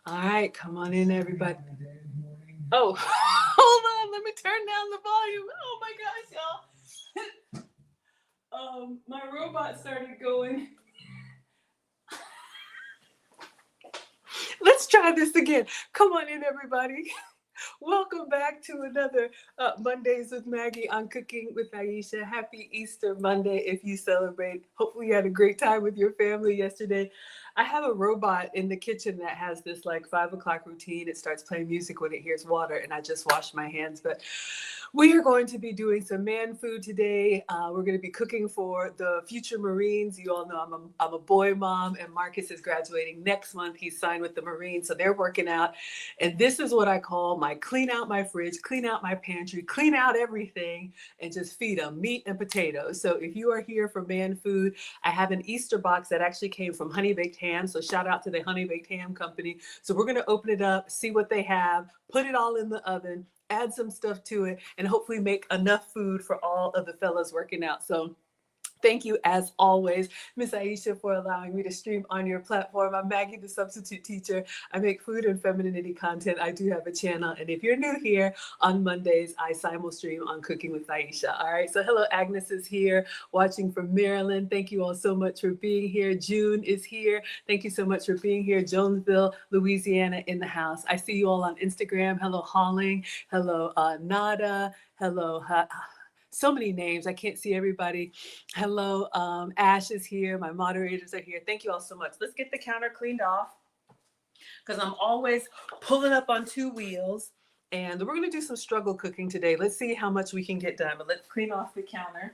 All right, come on in, everybody. Oh, hold on. Let me turn down the volume. Oh my gosh, y'all. My robot started going. Let's try this again. Come on in, everybody. Welcome back to another Mondays with Maggie on Cooking with Aisha. Happy Easter Monday if you celebrate. Hopefully, you had a great time with your family yesterday. I have a robot in the kitchen that has this like 5 o'clock routine. It starts playing music when it hears water, and I just wash my hands. But we are going to be doing some man food today. We're going to be cooking for the future Marines. You all know I'm a boy mom, and Marcus is graduating next month. He's signed with the Marines, so they're working out. And this is what I call my clean out my fridge, clean out my pantry, clean out everything, and just feed them meat and potatoes. So if you are here for man food, I have an Easter box that actually came from Honey Baked Ham. So shout out to the Honey Baked Ham company. So we're going to open it up, see what they have, put it all in the oven, add some stuff to it, and hopefully make enough food for all of the fellas working out. So thank you, as always, Miss Aisha, for allowing me to stream on your platform. I'm Maggie, the substitute teacher. I make food and femininity content. I do have a channel. And if you're new here, on Mondays, I simul stream on Cooking with Aisha. All right. So hello, Agnes is here watching from Maryland. Thank you all so much for being here. June is here. Thank you so much for being here. Jonesville, Louisiana in the house. I see you all on Instagram. Hello, Holling. Hello, Nada. Hello, so many names. I can't see everybody. Hello, Ash is here. My moderators are here. Thank you all so much. Let's get the counter cleaned off because I'm always pulling up on two wheels. And we're going to do some struggle cooking today. Let's see how much we can get done. But let's clean off the counter.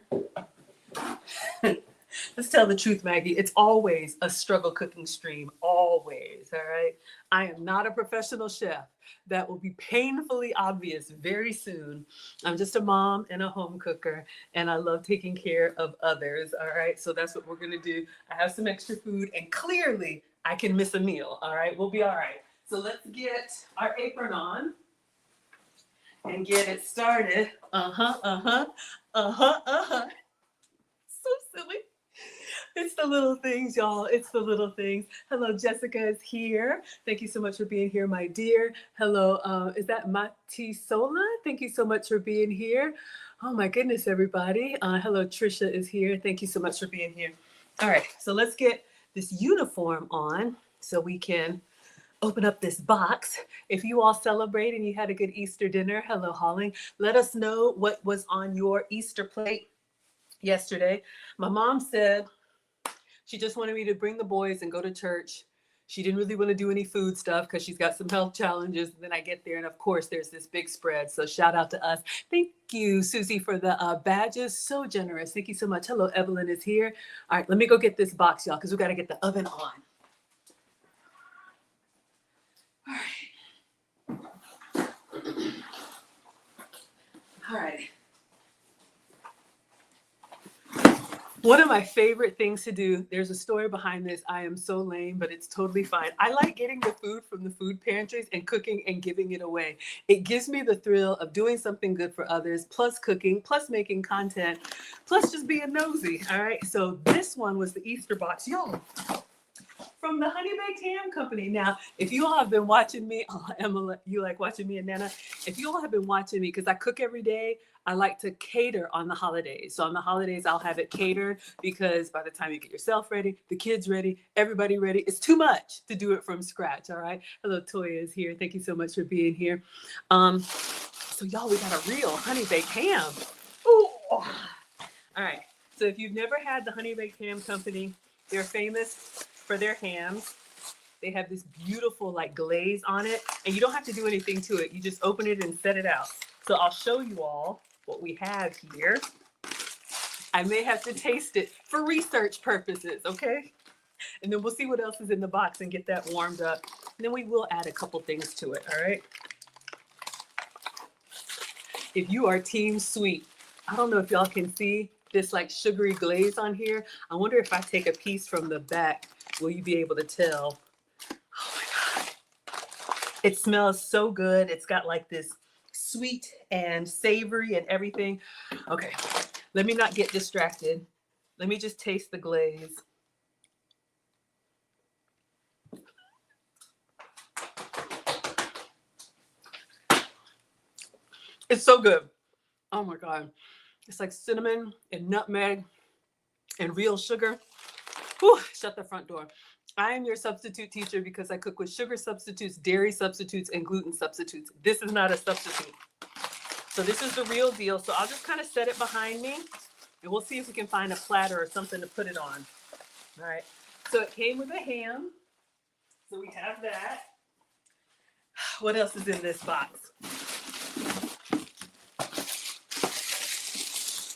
Let's tell the truth, Maggie. It's always a struggle cooking stream. Always. All right. I am not a professional chef. That will be painfully obvious very soon. I'm just a mom and a home cooker, and I love taking care of others. All right. So that's what we're going to do. I have some extra food, and clearly I can miss a meal. All right. We'll be all right. So let's get our apron on and get it started. So silly. It's the little things, y'all. It's the little things. Hello, Jessica is here. Thank you so much for being here, my dear. Hello, is that Matisola? Thank you so much for being here. Oh my goodness, everybody. Hello, Trisha is here. Thank you so much for being here. All right, so let's get this uniform on so we can open up this box. If you all celebrate and you had a good Easter dinner, hello, Holling. Let us know what was on your Easter plate yesterday. My mom said she just wanted me to bring the boys and go to church. She didn't really want to do any food stuff because she's got some health challenges. And then I get there, and of course, there's this big spread. So shout out to us. Thank you, Susie, for the badges. So generous. Thank you so much. Hello, Evelyn is here. All right, let me go get this box, y'all, because we got to get the oven on. All right. All right. One of my favorite things to do, there's a story behind this. I am so lame, but it's totally fine. I like getting the food from the food pantries and cooking and giving it away. It gives me the thrill of doing something good for others, plus cooking, plus making content, plus just being nosy. All right. So this one was the Easter box, y'all, from the Honey Baked Ham Company. Now, if you all have been watching me, Emma, you like watching me and Nana? If you all have been watching me, because I cook every day, I like to cater on the holidays. So on the holidays, I'll have it catered because by the time you get yourself ready, the kids ready, everybody ready, it's too much to do it from scratch. All right. Hello, Toya is here. Thank you so much for being here. So y'all, we got a real Honey Baked Ham. Ooh. All right. So if you've never had the Honey Baked Ham Company, they're famous for their hams. They have this beautiful like glaze on it, and you don't have to do anything to it. You just open it and set it out. So I'll show you all what we have here. I may have to taste it for research purposes, okay? And then we'll see what else is in the box and get that warmed up. And then we will add a couple things to it, all right? If you are team sweet, I don't know if y'all can see this like sugary glaze on here. I wonder if I take a piece from the back, will you be able to tell? Oh my God. It smells so good. It's got like this sweet and savory and everything. Okay, let me not get distracted. Let me just taste the glaze. It's so good. Oh my God. It's like cinnamon and nutmeg and real sugar. Whew, shut the front door. I am your substitute teacher because I cook with sugar substitutes, dairy substitutes, and gluten substitutes. This is not a substitute. So this is the real deal. So I'll just kind of set it behind me and we'll see if we can find a platter or something to put it on. All right. So it came with a ham. So we have that. What else is in this box?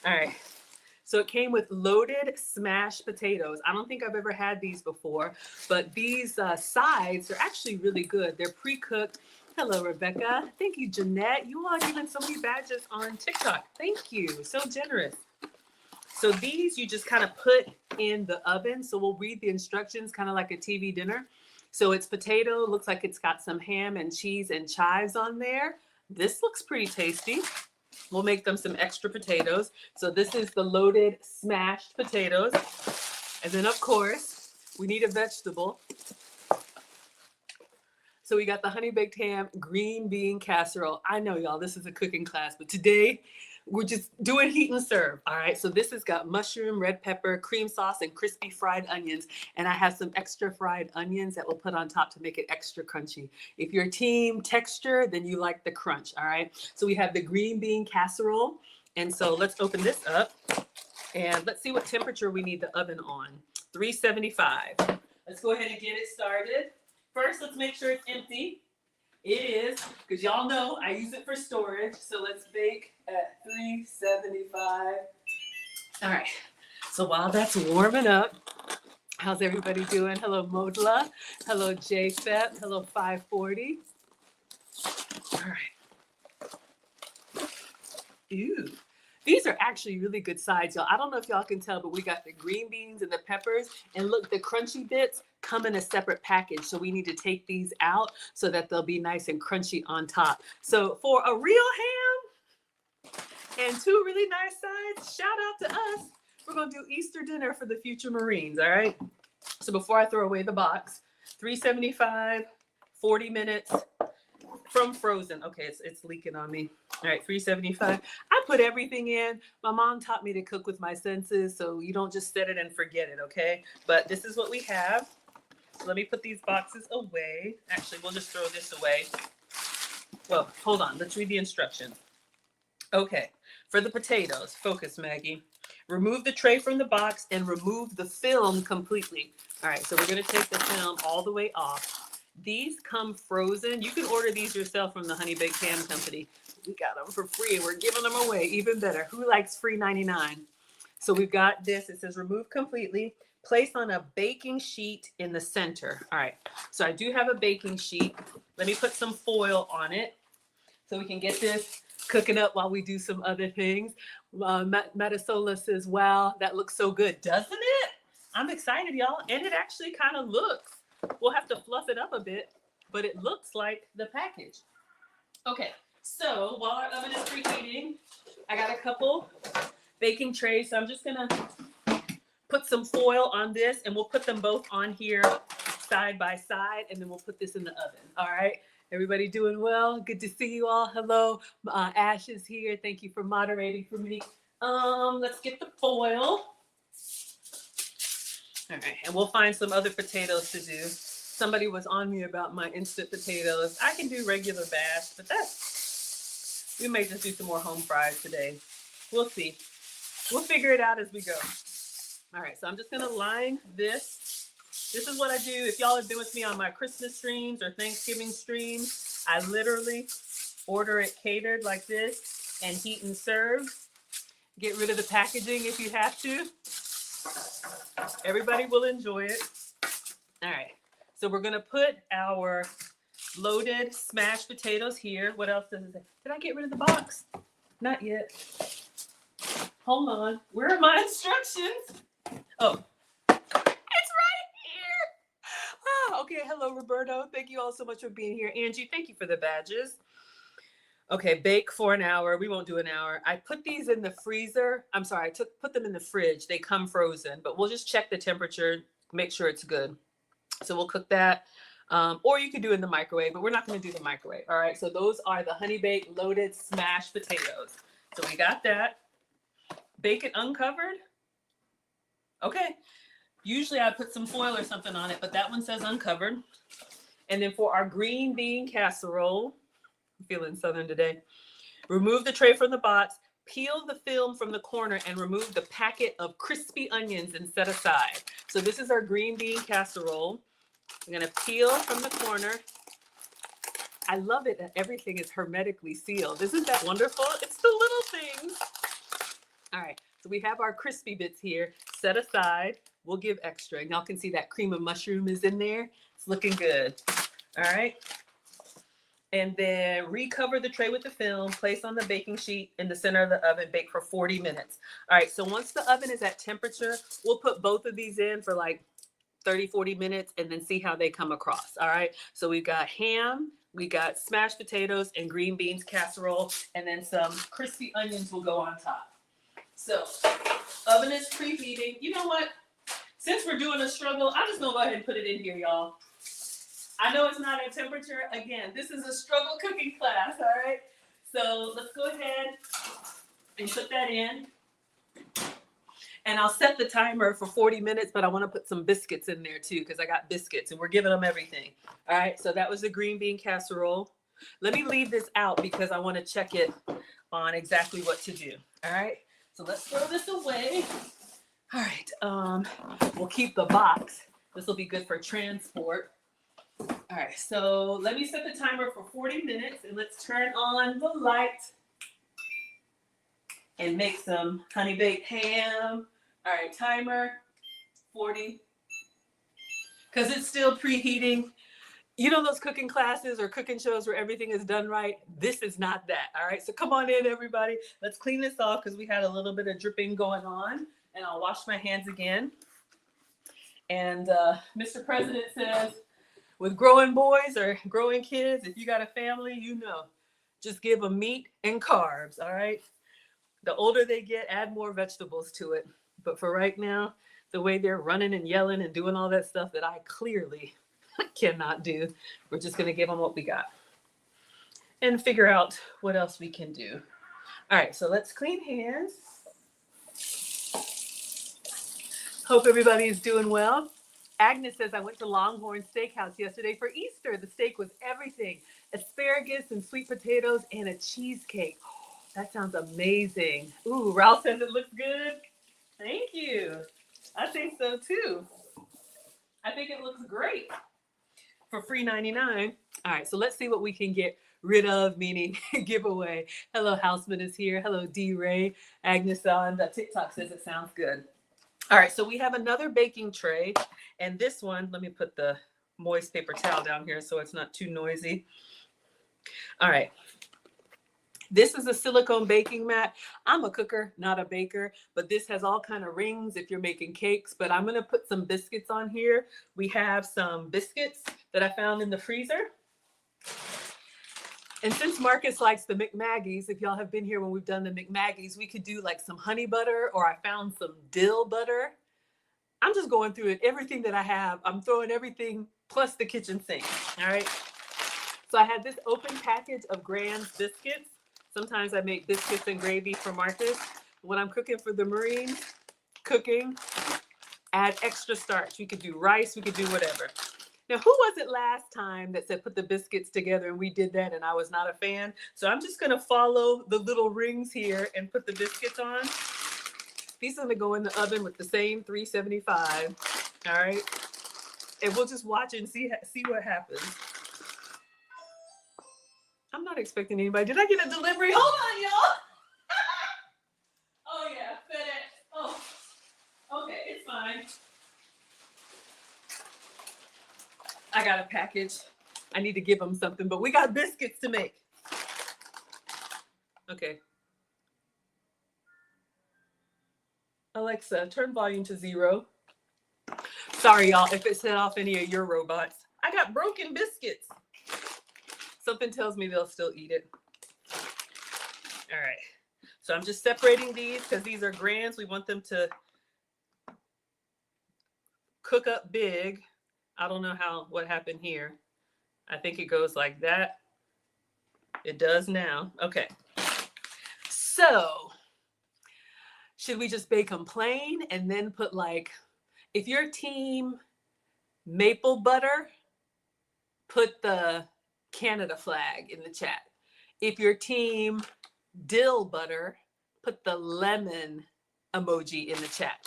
All right. So it came with loaded smashed potatoes. I don't think I've ever had these before, but these sides are actually really good. They're pre-cooked. Hello, Rebecca. Thank you, Jeanette. You all are giving so many badges on TikTok. Thank you. So generous. So these you just kind of put in the oven. So we'll read the instructions kind of like a TV dinner. So it's potato. Looks like it's got some ham and cheese and chives on there. This looks pretty tasty. We'll make them some extra potatoes. So this is the loaded smashed potatoes. And then of course, we need a vegetable. So we got the honey baked ham, green bean casserole. I know y'all, this is a cooking class, but today we're just doing heat and serve. All right. So this has got mushroom, red pepper, cream sauce, and crispy fried onions. And I have some extra fried onions that we'll put on top to make it extra crunchy. If you're team texture, then you like the crunch. All right. So we have the green bean casserole. And so let's open this up and let's see what temperature we need the oven on. 375. Let's go ahead and get it started. First, let's make sure it's empty. It is, because y'all know I use it for storage. So let's bake at 375. All right. So while that's warming up, how's everybody doing? Hello, Modla. Hello, JFEP. Hello, 540. All right. Ooh. These are actually really good sides, y'all. I don't know if y'all can tell, but we got the green beans and the peppers. And look, the crunchy bits come in a separate package. So we need to take these out so that they'll be nice and crunchy on top. So for a real ham and two really nice sides, shout out to us. We're going to do Easter dinner for the future Marines, all right? So before I throw away the box, 375, 40 minutes. From frozen. Okay, it's leaking on me. All right, 375. I put everything in. My mom taught me to cook with my senses, so you don't just set it and forget it, okay? But this is what we have. So let me put these boxes away. Actually, we'll just throw this away. Well, hold on. Let's read the instructions. Okay, for the potatoes, focus, Maggie. Remove the tray from the box and remove the film completely. All right, so we're going to take the film all the way off. These come frozen. You can order these yourself from the Honey Baked Ham Company. We got them for free and we're giving them away. Even better. Who likes free 99? So we've got this. It says remove completely. Place on a baking sheet in the center. All right. So I do have a baking sheet. Let me put some foil on it so we can get this cooking up while we do some other things. Metasola says, wow, that looks so good. Doesn't it? I'm excited, y'all. And it actually kind of looks. We'll have to fluff it up a bit, but it looks like the package. Okay, so while our oven is preheating, I got a couple baking trays. So I'm just gonna put some foil on this and we'll put them both on here side by side and then we'll put this in the oven. All right, everybody doing well? Good to see you all. Hello, Ash is here. Thank you for moderating for me. Let's get the foil. All right, and we'll find some other potatoes to do. Somebody was on me about my instant potatoes. I can do regular bash, but we may just do some more home fries today. We'll see. We'll figure it out as we go. All right, so I'm just gonna line this. This is what I do. If y'all have been with me on my Christmas streams or Thanksgiving streams, I literally order it catered like this and heat and serve. Get rid of the packaging if you have to. Everybody will enjoy it. All right. So we're going to put our loaded smashed potatoes here. What else does it say? Did I get rid of the box? Not yet. Hold on. Where are my instructions? Oh, it's right here. Oh, okay. Hello, Roberto. Thank you all so much for being here. Angie, thank you for the badges. Okay, bake for an hour. We won't do an hour. I put these in the freezer. I'm sorry, I put them in the fridge. They come frozen, but we'll just check the temperature, make sure it's good. So we'll cook that. Or you could do it in the microwave, but we're not going to do the microwave. All right. So those are the honey baked loaded smashed potatoes. So we got that. Bake it uncovered. Okay. Usually I put some foil or something on it, but that one says uncovered. And then for our green bean casserole, I'm feeling southern today. Remove the tray from the box, peel the film from the corner, and remove the packet of crispy onions and set aside. So this is our green bean casserole. I'm gonna peel from the corner. I love it that everything is hermetically sealed. Isn't that wonderful? It's the little things. All right, so we have our crispy bits here set aside. We'll give extra. And y'all can see that cream of mushroom is in there. It's looking good. All right. And then recover the tray with the film, place on the baking sheet in the center of the oven, bake for 40 minutes. All right, so once the oven is at temperature, we'll put both of these in for like 30, 40 minutes and then see how they come across. All right, so we've got ham, we got smashed potatoes and green beans casserole, and then some crispy onions will go on top. So oven is preheating. You know what? Since we're doing a struggle, I'm just gonna go ahead and put it in here, y'all. I know it's not at temperature. Again, this is a struggle cooking class, all right? So let's go ahead and put that in. And I'll set the timer for 40 minutes, but I want to put some biscuits in there too, because I got biscuits and we're giving them everything. All right, so that was the green bean casserole. Let me leave this out because I want to check it on exactly what to do. All right, so let's throw this away. All right, we'll keep the box. This will be good for transport. All right, so let me set the timer for 40 minutes and let's turn on the light and make some honey baked ham. All right, timer 40. Because it's still preheating. You know those cooking classes or cooking shows where everything is done right? This is not that. All right, so come on in, everybody. Let's clean this off because we had a little bit of dripping going on. And I'll wash my hands again. And Mr. President says, with growing boys or growing kids, if you got a family, you know, just give them meat and carbs, all right? The older they get, add more vegetables to it. But for right now, the way they're running and yelling and doing all that stuff that I clearly cannot do, we're just going to give them what we got and figure out what else we can do. All right, so let's clean hands. Hope everybody is doing well. Agnes says, I went to Longhorn Steakhouse yesterday for Easter. The steak was everything. Asparagus and sweet potatoes and a cheesecake. Oh, that sounds amazing. Ooh, Ralph says it looks good. Thank you. I think so too. I think it looks great for free 99. All right, so let's see what we can get rid of, meaning give away. Hello, Houseman is here. Hello, D. Ray. Agnes on the TikTok says it sounds good. All right, so we have another baking tray, and this one, let me put the moist paper towel down here so it's not too noisy. All right, this is a silicone baking mat. I'm a cooker, not a baker, but this has all kind of rings if you're making cakes, but I'm gonna put some biscuits on here. We have some biscuits that I found in the freezer. And since Marcus likes the McMaggies, if y'all have been here when we've done the McMaggies, we could do like some honey butter, or I found some dill butter. I'm just going through it. Everything that I have, I'm throwing everything plus the kitchen sink. All right. So I had this open package of Grand's biscuits. Sometimes I make biscuits and gravy for Marcus. When I'm cooking for the Marines, add extra starch. We could do rice, we could do whatever. Now, who was it last time that said put the biscuits together and we did that and I was not a fan? So I'm just going to follow the little rings here and put the biscuits on. These are going to go in the oven with the same 375. All right. And we'll just watch and see what happens. I'm not expecting anybody. Did I get a delivery? Hold on, y'all. Oh, yeah. FedEx. Oh, okay. It's fine. I got a package. I need to give them something, but we got biscuits to make. Okay. Alexa, turn volume to 0. Sorry, y'all, if it set off any of your robots. I got broken biscuits. Something tells me they'll still eat it. All right. So I'm just separating these because these are Grands. We want them to cook up big. I don't know what happened here. I think it goes like that. It does now. Okay. So should we just bake them plain and then put like, if your team maple butter, put the Canada flag in the chat. If your team dill butter, put the lemon emoji in the chat.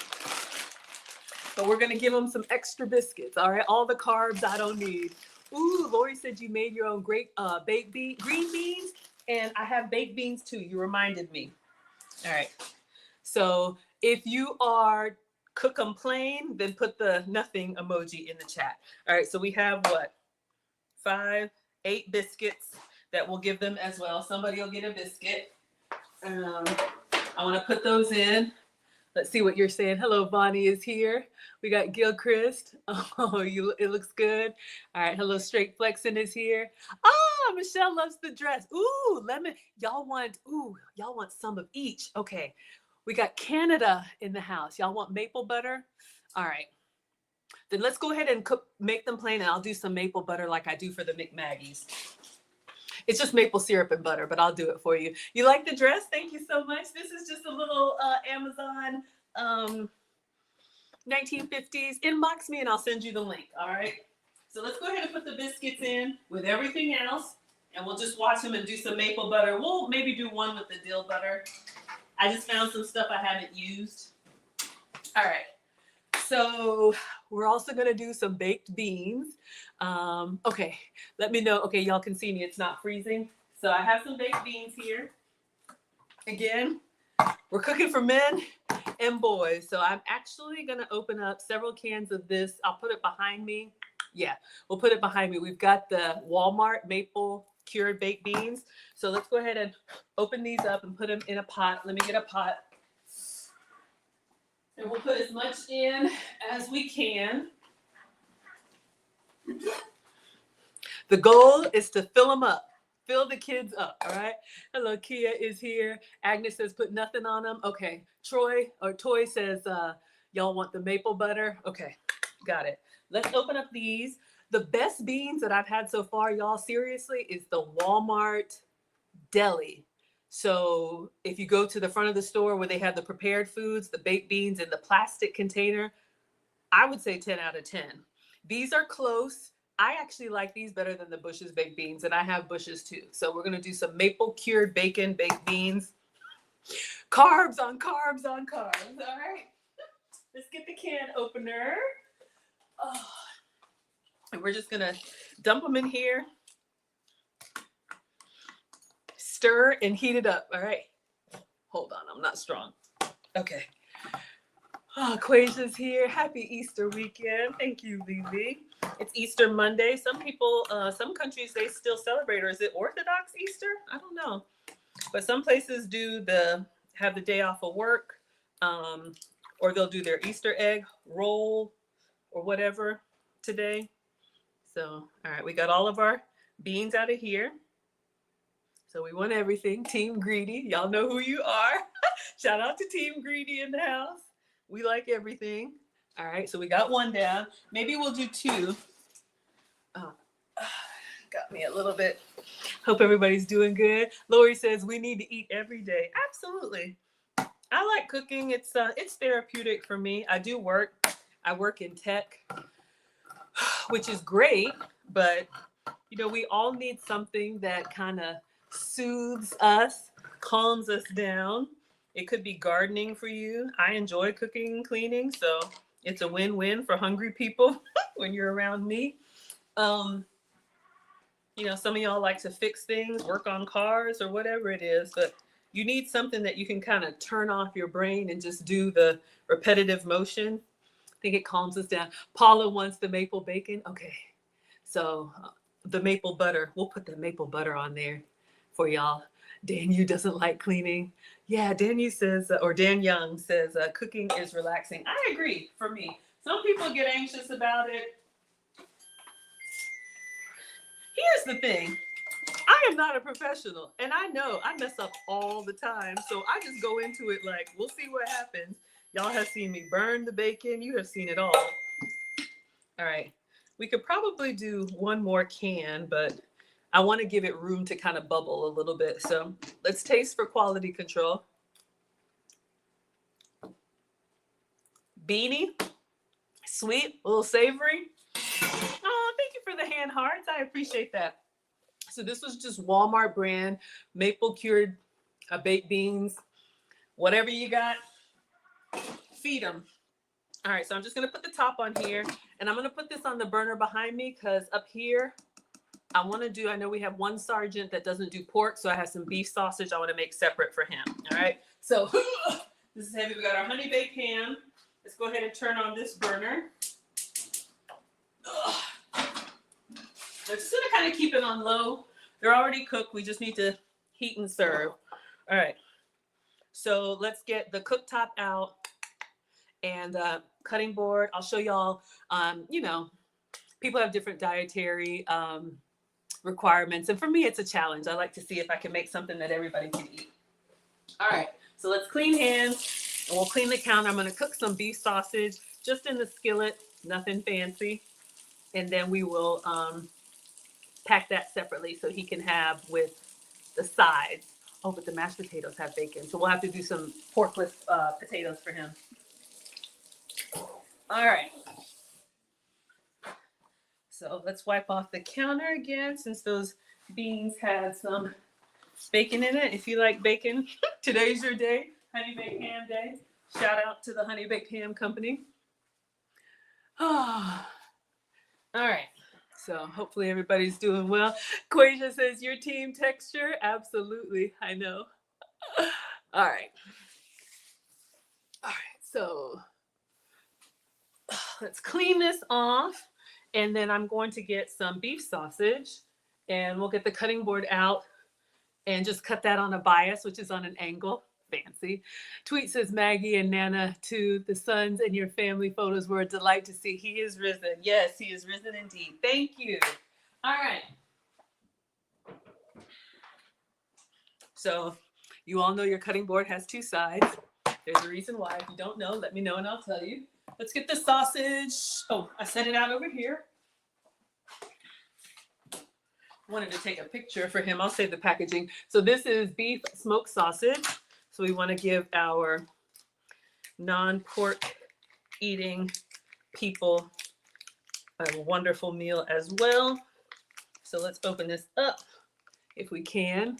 But we're gonna give them some extra biscuits, all right? All the carbs I don't need. Ooh, Lori said you made your own great green beans, and I have baked beans too. You reminded me. All right. So if you are cook them plain, then put the nothing emoji in the chat. All right. So we have what? 8 biscuits that we'll give them as well. Somebody will get a biscuit. I want to put those in. Let's see what you're saying. Hello, Bonnie is here. We got Gilchrist. Oh, it looks good. All right. Hello, Straight Flexin is here. Oh, Michelle loves the dress. Ooh, lemon. Y'all want some of each. Okay. We got Canada in the house. Y'all want maple butter? All right. Then let's go ahead and make them plain, and I'll do some maple butter like I do for the McMaggies. It's just maple syrup and butter, but I'll do it for you. You like the dress? Thank you so much. This is just a little Amazon 1950s. Inbox me and I'll send you the link. All right. So let's go ahead and put the biscuits in with everything else, and we'll just watch them and do some maple butter. We'll maybe do one with the dill butter. I just found some stuff I haven't used. All right. So we're also going to do some baked beans. Okay, let me know. Okay, y'all can see me. It's not freezing. So I have some baked beans here. Again, we're cooking for men and boys. So I'm actually going to open up several cans of this. I'll put it behind me. Yeah, we'll put it behind me. We've got the Walmart maple cured baked beans. So let's go ahead and open these up and put them in a pot. Let me get a pot. And we'll put as much in as we can. The goal is to fill them up. Fill the kids up, all right? Hello, Kia is here. Agnes says put nothing on them. Okay. Toy says y'all want the maple butter. Okay, got it. Let's open up these. The best beans that I've had so far, y'all, seriously, is the Walmart deli. So if you go to the front of the store where they have the prepared foods, the baked beans in the plastic container, I would say 10 out of 10. These are close. I actually like these better than the Bush's baked beans, and I have Bush's too. So we're going to do some maple cured bacon baked beans. Carbs on carbs on carbs. All right. Let's get the can opener. Oh. And we're just going to dump them in here. Stir and heat it up. All right. Hold on. I'm not strong. Okay. Oh, Quasia's here. Happy Easter weekend. Thank you, Lily. It's Easter Monday. Some people, some countries, they still celebrate. Or is it Orthodox Easter? I don't know. But some places have the day off of work. Or they'll do their Easter egg roll or whatever today. So, all right. We got all of our beans out of here. So we want everything. Team Greedy. Y'all know who you are. Shout out to Team Greedy in the house. We like everything. All right. So we got one down. Maybe we'll do 2. Oh, got me a little bit. Hope everybody's doing good. Lori says we need to eat every day. Absolutely. I like cooking. It's therapeutic for me. I do work. I work in tech, which is great. But, we all need something that kind of soothes us, calms us down. It could be gardening for you. I enjoy cooking and cleaning, so it's a win-win for hungry people when you're around me. Some of y'all like to fix things, work on cars or whatever it is, but you need something that you can kind of turn off your brain and just do the repetitive motion. I think it calms us down. Paula wants the maple bacon. Okay, so the maple butter, we'll put the maple butter on there for y'all. Daniel doesn't like cleaning. Yeah, Daniel says, or Dan Young says, cooking is relaxing. I agree for me. Some people get anxious about it. Here's the thing. I am not a professional, and I know I mess up all the time. So I just go into it like, we'll see what happens. Y'all have seen me burn the bacon. You have seen it all. All right. We could probably do one more can, but I want to give it room to kind of bubble a little bit. So let's taste for quality control. Beanie, sweet, a little savory. Oh, thank you for the hand hearts. I appreciate that. So this was just Walmart brand maple cured baked beans. Whatever you got, feed them. All right, so I'm just gonna put the top on here, and I'm gonna put this on the burner behind me because up here, I know we have one sergeant that doesn't do pork, so I have some beef sausage I wanna make separate for him, all right? So this is heavy. We got our honey baked ham. Let's go ahead and turn on this burner. I'm just gonna kind of keep it on low. They're already cooked. We just need to heat and serve. All right. So let's get the cooktop out and cutting board. I'll show y'all, people have different dietary requirements. And for me, it's a challenge. I like to see if I can make something that everybody can eat. All right. So let's clean hands and we'll clean the counter. I'm going to cook some beef sausage just in the skillet, nothing fancy. And then we will pack that separately so he can have with the sides. Oh, but the mashed potatoes have bacon. So we'll have to do some porkless potatoes for him. All right. So let's wipe off the counter again since those beans had some bacon in it. If you like bacon, today's your day. Honey Baked Ham Day. Shout out to the Honey Baked Ham Company. Oh. All right. So hopefully everybody's doing well. Quasia says, your team texture? Absolutely. I know. All right. All right. So let's clean this off. And then I'm going to get some beef sausage and we'll get the cutting board out and just cut that on a bias, which is on an angle. Fancy. Tweet says, Maggie and Nana, to the sons and your family photos were a delight to see. He is risen. Yes, he is risen indeed. Thank you. All right. So you all know your cutting board has two sides. There's a reason why. If you don't know, let me know and I'll tell you. Let's get the sausage. Oh, I set it out over here. Wanted to take a picture for him. I'll save the packaging. So this is beef smoked sausage. So we want to give our non-pork eating people a wonderful meal as well. So let's open this up if we can.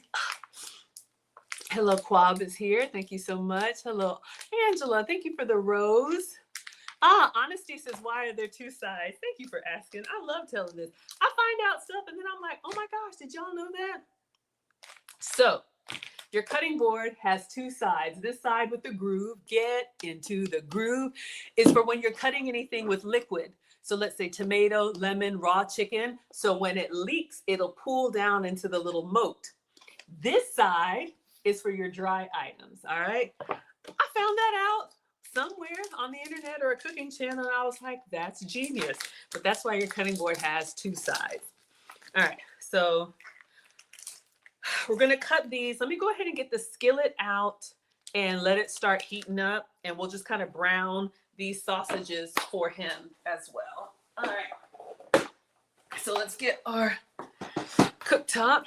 Hello, Quab is here. Thank you so much. Hello, Angela. Thank you for the rose. Honesty says, why are there two sides? Thank you for asking. I love telling this. I find out stuff and then I'm like, oh my gosh, did y'all know that? So your cutting board has two sides. This side with the groove, get into the groove, is for when you're cutting anything with liquid. So let's say tomato, lemon, raw chicken. So when it leaks, it'll pool down into the little moat. This side is for your dry items, all right? I found that out somewhere on the internet or a cooking channel, and I was like, that's genius. But that's why your cutting board has two sides. All right, so we're gonna cut these. Let me go ahead and get the skillet out and let it start heating up, and we'll just kind of brown these sausages for him as well. All right, so let's get our cooktop.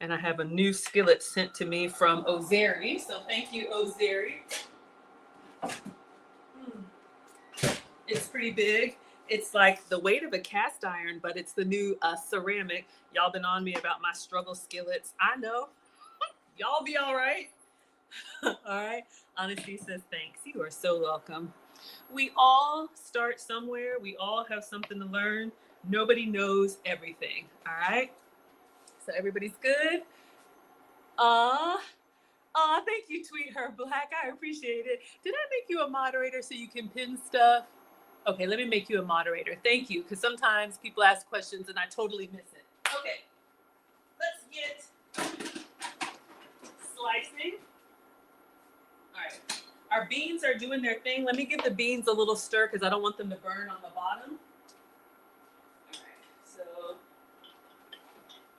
And I have a new skillet sent to me from Ozeri. So thank you, Ozeri. It's pretty big. It's like the weight of a cast iron, but it's the new ceramic. Y'all been on me about my struggle skillets. I know. Y'all be all right. All right. Honesty says thanks. You are so welcome. We all start somewhere. We all have something to learn. Nobody knows everything. All right. So everybody's good. Thank you, Tweet Her Black. I appreciate it. Did I make you a moderator so you can pin stuff? Okay, let me make you a moderator. Thank you, because sometimes people ask questions and I totally miss it. Okay, let's get slicing. All right, our beans are doing their thing. Let me give the beans a little stir because I don't want them to burn on the bottom. All right, so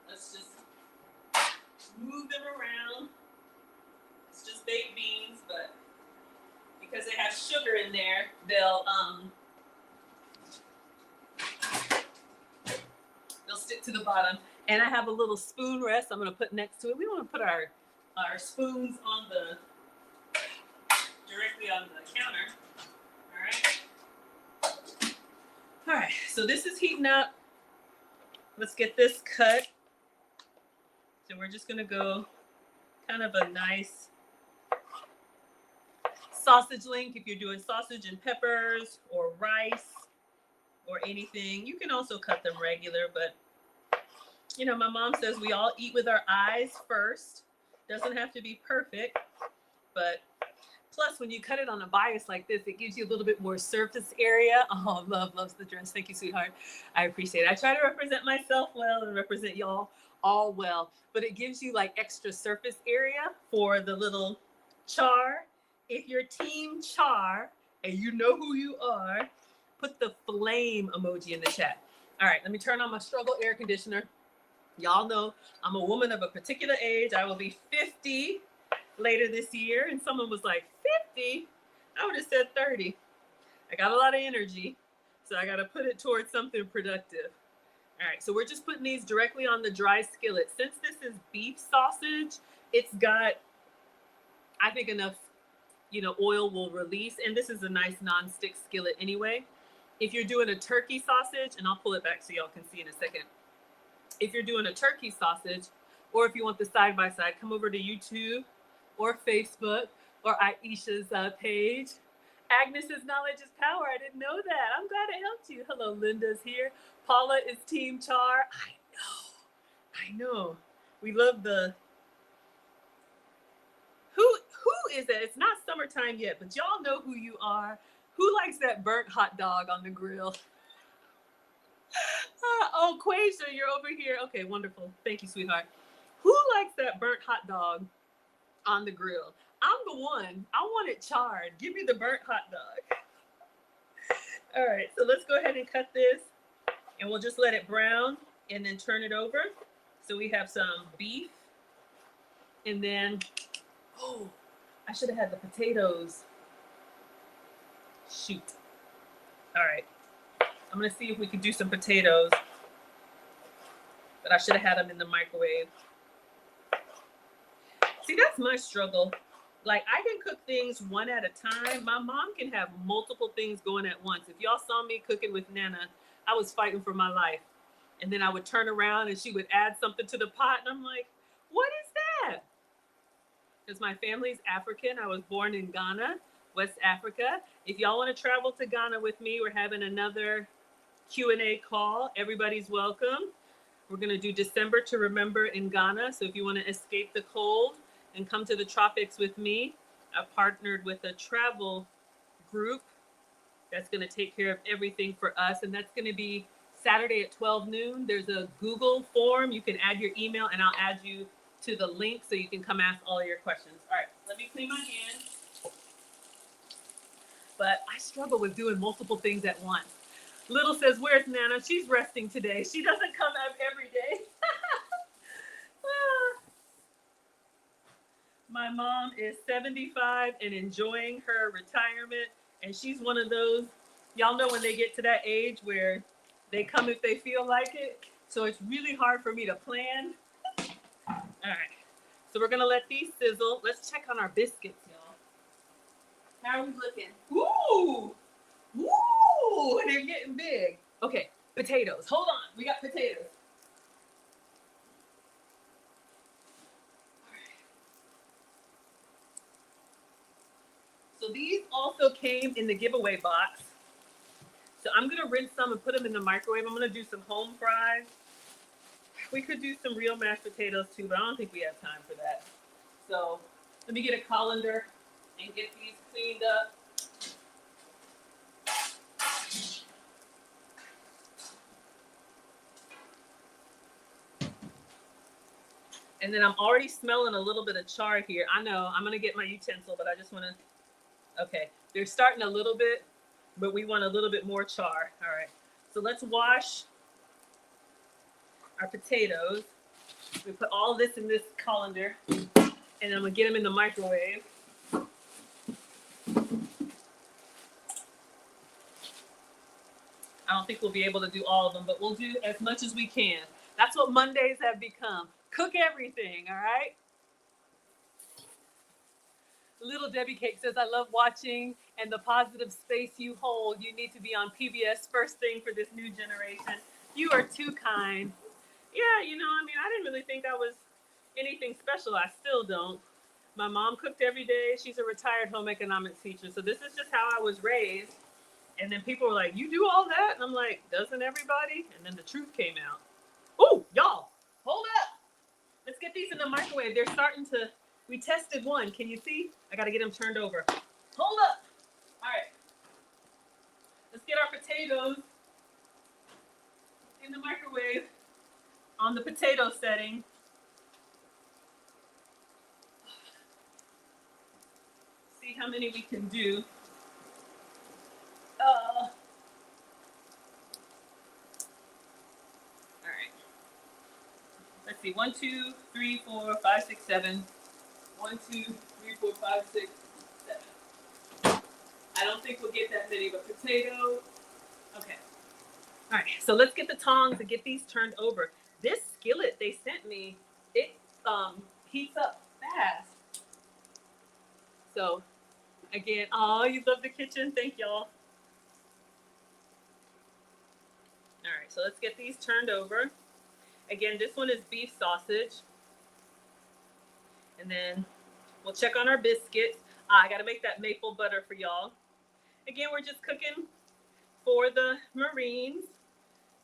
let's just move them around. It's just baked beans, but because they have sugar in there, they'll it to the bottom. And I have a little spoon rest I'm going to put next to it. We want to put our spoons on directly on the counter. All right, so this is heating up. Let's get this cut. So we're just gonna go kind of a nice sausage link if you're doing sausage and peppers or rice or anything. You can also cut them regular, but you know, my mom says we all eat with our eyes first. Doesn't have to be perfect, but plus when you cut it on a bias like this, it gives you a little bit more surface area. Oh, loves the dress. Thank you, sweetheart. I appreciate it. I try to represent myself well and represent y'all all well, but it gives you like extra surface area for the little char. If you're team char and you know who you are, put the flame emoji in the chat. All right, let me turn on my struggle air conditioner. Y'all know I'm a woman of a particular age. I will be 50 later this year, and someone was like, 50? I would have said 30. I got a lot of energy, so I got to put it towards something productive. All right, so we're just putting these directly on the dry skillet. Since this is beef sausage, it's got, I think, enough, oil will release, and this is a nice non-stick skillet anyway. If you're doing a turkey sausage, and I'll pull it back so y'all can see in a second. If you're doing a turkey sausage, or if you want the side-by-side, come over to YouTube or Facebook or Aisha'S page. Agnes's knowledge is power. I didn't know that. I'm glad it helped you. Hello, Linda's here. Paula is team char. I know. We love the... Who is that? It's not summertime yet, but y'all know who you are. Who likes that burnt hot dog on the grill? Oh, Quasia, you're over here. Okay, wonderful. Thank you, sweetheart. Who likes that burnt hot dog on the grill? I'm the one. I want it charred. Give me the burnt hot dog. All right, so let's go ahead and cut this, and we'll just let it brown and then turn it over. So we have some beef, and then, oh, I should have had the potatoes. Shoot. All right. I'm going to see if we can do some potatoes, but I should have had them in the microwave. See, that's my struggle. Like, I can cook things one at a time. My mom can have multiple things going at once. If y'all saw me cooking with Nana, I was fighting for my life. And then I would turn around and she would add something to the pot. And I'm like, what is that? Because my family's African. I was born in Ghana, West Africa. If y'all want to travel to Ghana with me, we're having another Q&A call. Everybody's welcome. We're going to do December to Remember in Ghana. So if you want to escape the cold and come to the tropics with me, I've partnered with a travel group that's going to take care of everything for us. And that's going to be Saturday at 12 noon. There's a Google form. You can add your email and I'll add you to the link so you can come ask all your questions. All right, let me clean my hands. But I struggle with doing multiple things at once. Little says, where's Nana? She's resting today. She doesn't come up every day. My mom is 75 and enjoying her retirement. And she's one of those, y'all know when they get to that age where they come if they feel like it. So it's really hard for me to plan. All right. So we're going to let these sizzle. Let's check on our biscuits, y'all. How are we looking? Ooh. Ooh, they're getting big. Okay, potatoes. Hold on. We got potatoes. All right. So these also came in the giveaway box. So I'm going to rinse some and put them in the microwave. I'm going to do some home fries. We could do some real mashed potatoes too, but I don't think we have time for that. So let me get a colander and get these cleaned up. And then I'm already smelling a little bit of char here. I know, I'm gonna get my utensil, but I just wanna, okay. They're starting a little bit, but we want a little bit more char. All right, so let's wash our potatoes. We put all this in this colander, and I'm gonna get them in the microwave. I don't think we'll be able to do all of them, but we'll do as much as we can. That's what Mondays have become. Cook everything, all right? Little Debbie Cake says, I love watching and the positive space you hold. You need to be on PBS first thing for this new generation. You are too kind. Yeah, I mean, I didn't really think I was anything special. I still don't. My mom cooked every day. She's a retired home economics teacher. So this is just how I was raised. And then people were like, you do all that? And I'm like, doesn't everybody? And then the truth came out. Oh, y'all, hold up. Let's get these in the microwave. They're starting to, we tested one. Can you see? I got to get them turned over. Hold up. All right. Let's get our potatoes in the microwave on the potato setting. See how many we can do. All right. Let's see. 1, 2, 3, 4, 5, 6, 7. 1, 2, 3, 4, 5, 6, 7. I don't think we'll get that many, but potato. Okay. All right. So let's get the tongs and get these turned over. This skillet they sent me, it heats up fast. So again, oh, you love the kitchen. Thank y'all. All right, so let's get these turned over. Again, this one is beef sausage. And then we'll check on our biscuits. I got to make that maple butter for y'all. Again, we're just cooking for the Marines.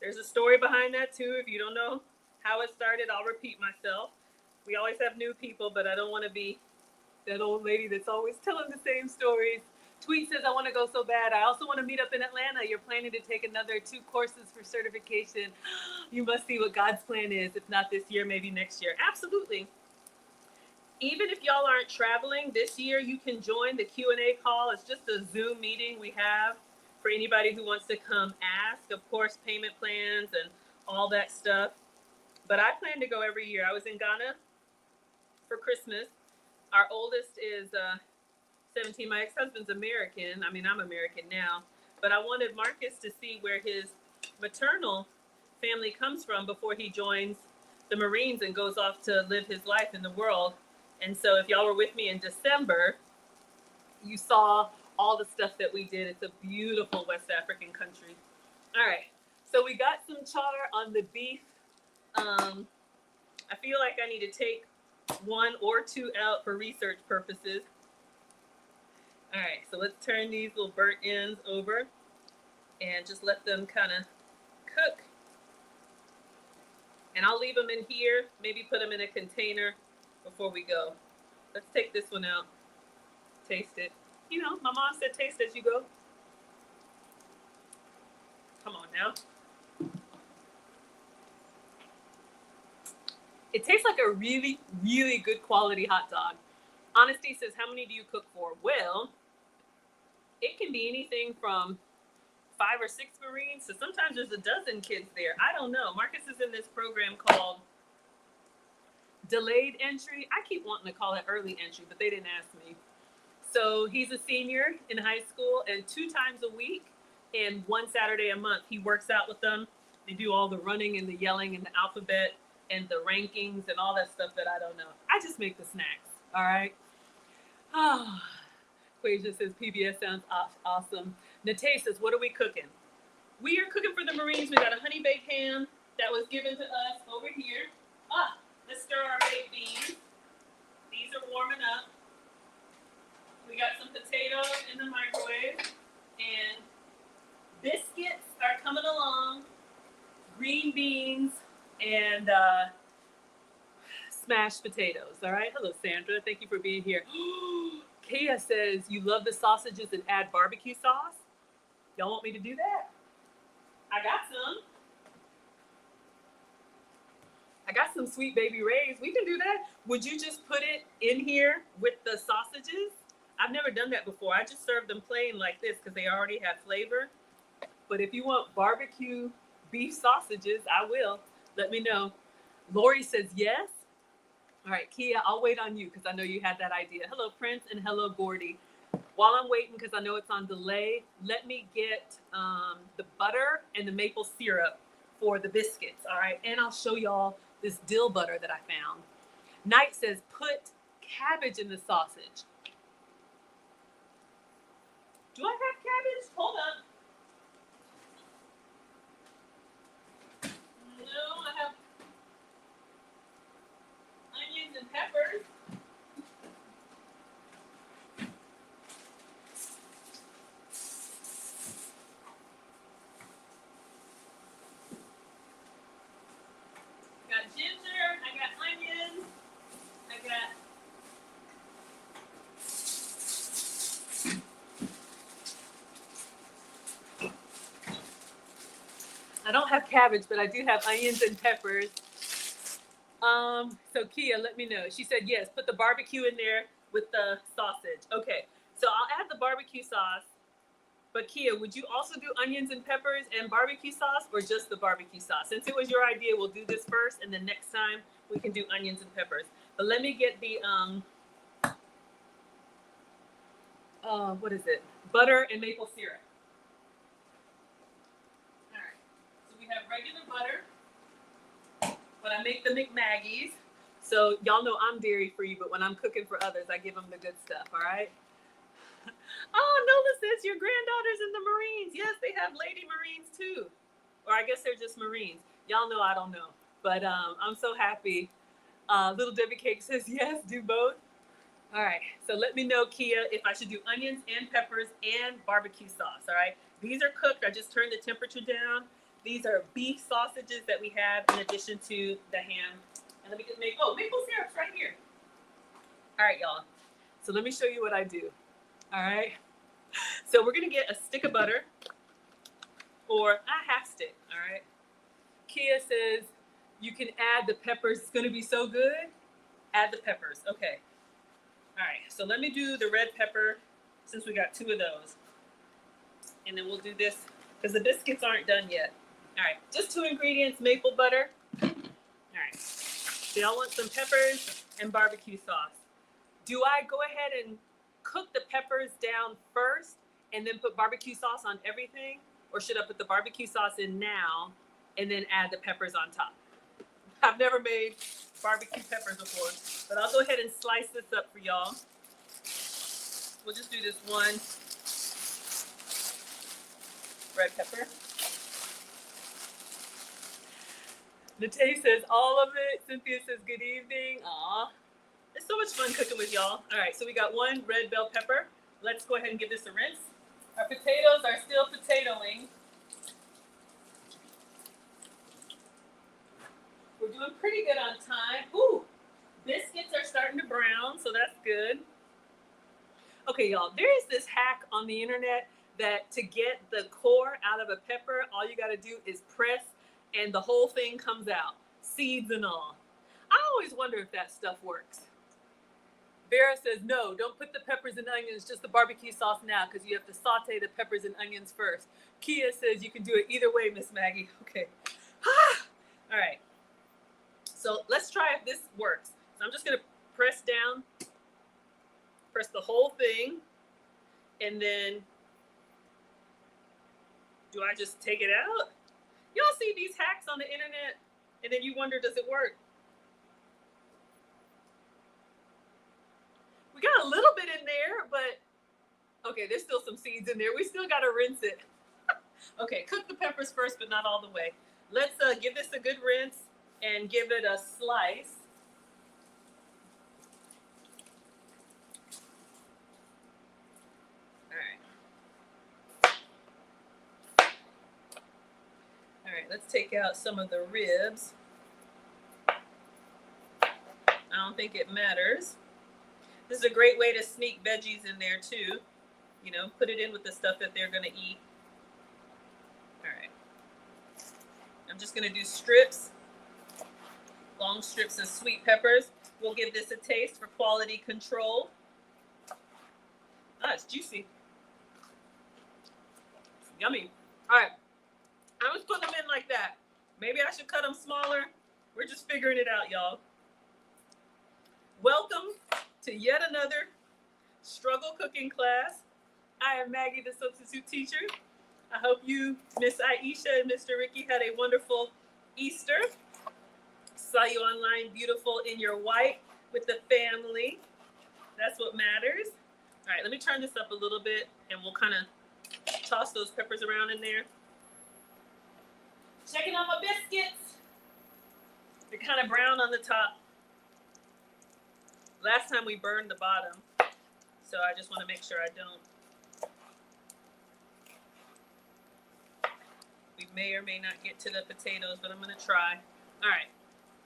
There's a story behind that too. If you don't know how it started, I'll repeat myself. We always have new people, but I don't want to be that old lady that's always telling the same stories. Tweet says, I want to go so bad. I also want to meet up in Atlanta. You're planning to take another 2 courses for certification. You must see what God's plan is. If not this year, maybe next year. Absolutely. Even if y'all aren't traveling this year, you can join the Q&A call. It's just a Zoom meeting we have for anybody who wants to come ask. Of course, payment plans and all that stuff. But I plan to go every year. I was in Ghana for Christmas. Our oldest is 17. My ex-husband's American. I mean, I'm American now. But I wanted Marcus to see where his maternal family comes from before he joins the Marines and goes off to live his life in the world. And so if y'all were with me in December, you saw all the stuff that we did. It's a beautiful West African country. All right. So we got some char on the beef. I feel like I need to take 1 or 2 out for research purposes. All right, so let's turn these little burnt ends over and just let them kind of cook. And I'll leave them in here, maybe put them in a container before we go. Let's take this one out, taste it. You know, my mom said taste as you go. Come on now. It tastes like a really, really good quality hot dog. Honesty says, how many do you cook for? Well, it can be anything from 5 or 6 Marines, so sometimes there's a dozen kids there. I don't know. Marcus is in this program called Delayed Entry. I keep wanting to call it Early Entry, but they didn't ask me. So he's a senior in high school, and 2 times a week and 1 Saturday a month, he works out with them. They do all the running and the yelling and the alphabet and the rankings and all that stuff that I don't know. I just make the snacks, all right? Oh, Quasia says PBS sounds awesome. Nate says, what are we cooking? We are cooking for the Marines. We got a honey baked ham that was given to us over here. Let's stir our baked beans. These are warming up. We got some potatoes in the microwave. And biscuits are coming along. Green beans and smashed potatoes. All right. Hello, Sandra. Thank you for being here. Kaya says you love the sausages and add barbecue sauce. Y'all want me to do that? I got some. I got some Sweet Baby Ray's. We can do that. Would you just put it in here with the sausages? I've never done that before. I just serve them plain like this because they already have flavor. But if you want barbecue beef sausages, I will. Let me know. Lori says yes. All right, Kia, I'll wait on you because I know you had that idea. Hello, Prince, and hello, Gordy. While I'm waiting, because I know it's on delay, let me get the butter and the maple syrup for the biscuits, all right? And I'll show y'all this dill butter that I found. Knight says, put cabbage in the sausage. Do I have cabbage? Hold up. No, I have onions and peppers. Got ginger, I got onions, I got I don't have cabbage, but I do have onions and peppers. So Kia, let me know. She said yes, put the barbecue in there with the sausage. Okay, so I'll add the barbecue sauce. But Kia, would you also do onions and peppers and barbecue sauce, or just the barbecue sauce? Since it was your idea, we'll do this first, and then next time we can do onions and peppers. But let me get the what is it? Butter and maple syrup. All right. So we have regular butter, but I make the McMaggies. So y'all know I'm dairy free, but when I'm cooking for others, I give them the good stuff. All right. Oh, Nola says your granddaughter's in the Marines. Yes, they have Lady Marines too. Or I guess they're just Marines. Y'all know I don't know. But I'm so happy. Little Debbie Cake says yes, do both. All right, so let me know, Kia, if I should do onions and peppers and barbecue sauce, all right? These are cooked. I just turned the temperature down. These are beef sausages that we have in addition to the ham. And let me just maple syrup's right here. All right, y'all. So let me show you what I do. All right. So we're gonna get a stick of butter or a half stick. All right. Kia says you can add the peppers. It's gonna be so good. Add the peppers. Okay. All right. So let me do the red pepper since we got 2 of those, and then we'll do this because the biscuits aren't done yet. All right. Just 2 ingredients: maple butter. All right. So y'all want some peppers and barbecue sauce. Do I go ahead and cook the peppers down first and then put barbecue sauce on everything? Or should I put the barbecue sauce in now and then add the peppers on top? I've never made barbecue peppers before, but I'll go ahead and slice this up for y'all. We'll just do this one red pepper. Nate says all of it. Cynthia says good evening. Aw. It's so much fun cooking with y'all. All right, so we got 1 red bell pepper. Let's go ahead and give this a rinse. Our potatoes are still potatoing. We're doing pretty good on time. Ooh, biscuits are starting to brown, so that's good. Okay, y'all, there is this hack on the internet that to get the core out of a pepper, all you gotta do is press and the whole thing comes out, seeds and all. I always wonder if that stuff works. Vera says, no, don't put the peppers and onions, just the barbecue sauce now, because you have to saute the peppers and onions first. Kia says you can do it either way, Miss Maggie. Okay. All right. So let's try if this works. So I'm just going to press down, press the whole thing, and then do I just take it out? Y'all see these hacks on the internet, and then you wonder, does it work? We got a little bit in there, but okay, there's still some seeds in there. We still got to rinse it. Okay, cook the peppers first, but not all the way. Let's give this a good rinse and give it a slice. All right, let's take out some of the ribs. I don't think it matters. This is a great way to sneak veggies in there too. You know, put it in with the stuff that they're gonna eat. All right. I'm just gonna do strips, long strips of sweet peppers. We'll give this a taste for quality control. Ah, it's juicy. Yummy. All right. I'm just putting them in like that. Maybe I should cut them smaller. We're just figuring it out, y'all. Welcome to yet another struggle cooking class. I am Maggie, the substitute teacher. I hope you, Miss Aisha and Mr. Ricky, had a wonderful Easter. Saw you online, beautiful in your white with the family. That's what matters. All right, let me turn this up a little bit and we'll kind of toss those peppers around in there. Checking out my biscuits. They're kind of brown on the top. Last time we burned the bottom, so I just want to make sure I don't. We may or may not get to the potatoes, but I'm going to try. All right,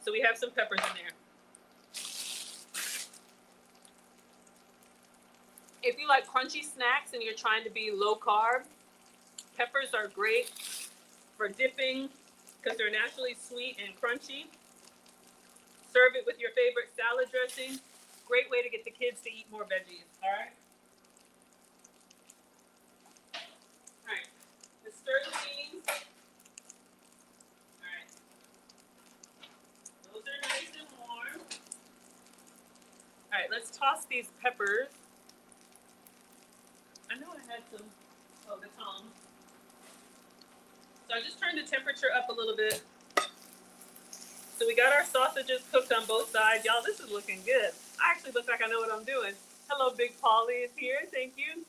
so we have some peppers in there. If you like crunchy snacks and you're trying to be low carb, peppers are great for dipping because they're naturally sweet and crunchy. Serve it with your favorite salad dressing. Great way to get the kids to eat more veggies, all right? All right, let's stir the beans. All right. Those are nice and warm. All right, let's toss these peppers. I know I had some, oh, the tongs. So I just turned the temperature up a little bit. So we got our sausages cooked on both sides. Y'all, this is looking good. I actually look like I know what I'm doing. Hello, Big Polly is here. Thank you.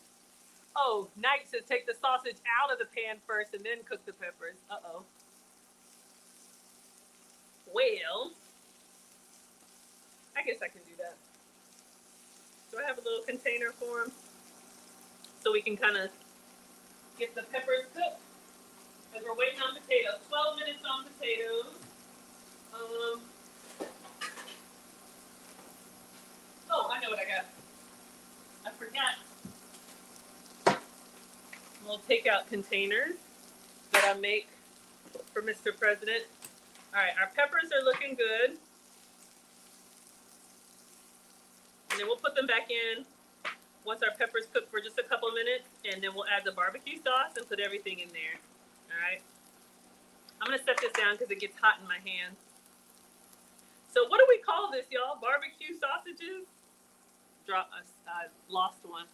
Oh, Knight says take the sausage out of the pan first and then cook the peppers. Uh-oh. Well, I guess I can do that. Do I have a little container for them? So we can kind of get the peppers cooked. Because we're waiting on potatoes. 12 minutes on potatoes. Oh, I know what I got. I forgot. Little takeout containers that I make for Mr. President. All right, our peppers are looking good. And then we'll put them back in once our peppers cook for just a couple of minutes, and then we'll add the barbecue sauce and put everything in there. All right. I'm gonna set this down because it gets hot in my hand. So what do we call this, y'all? Barbecue sausages? I lost one.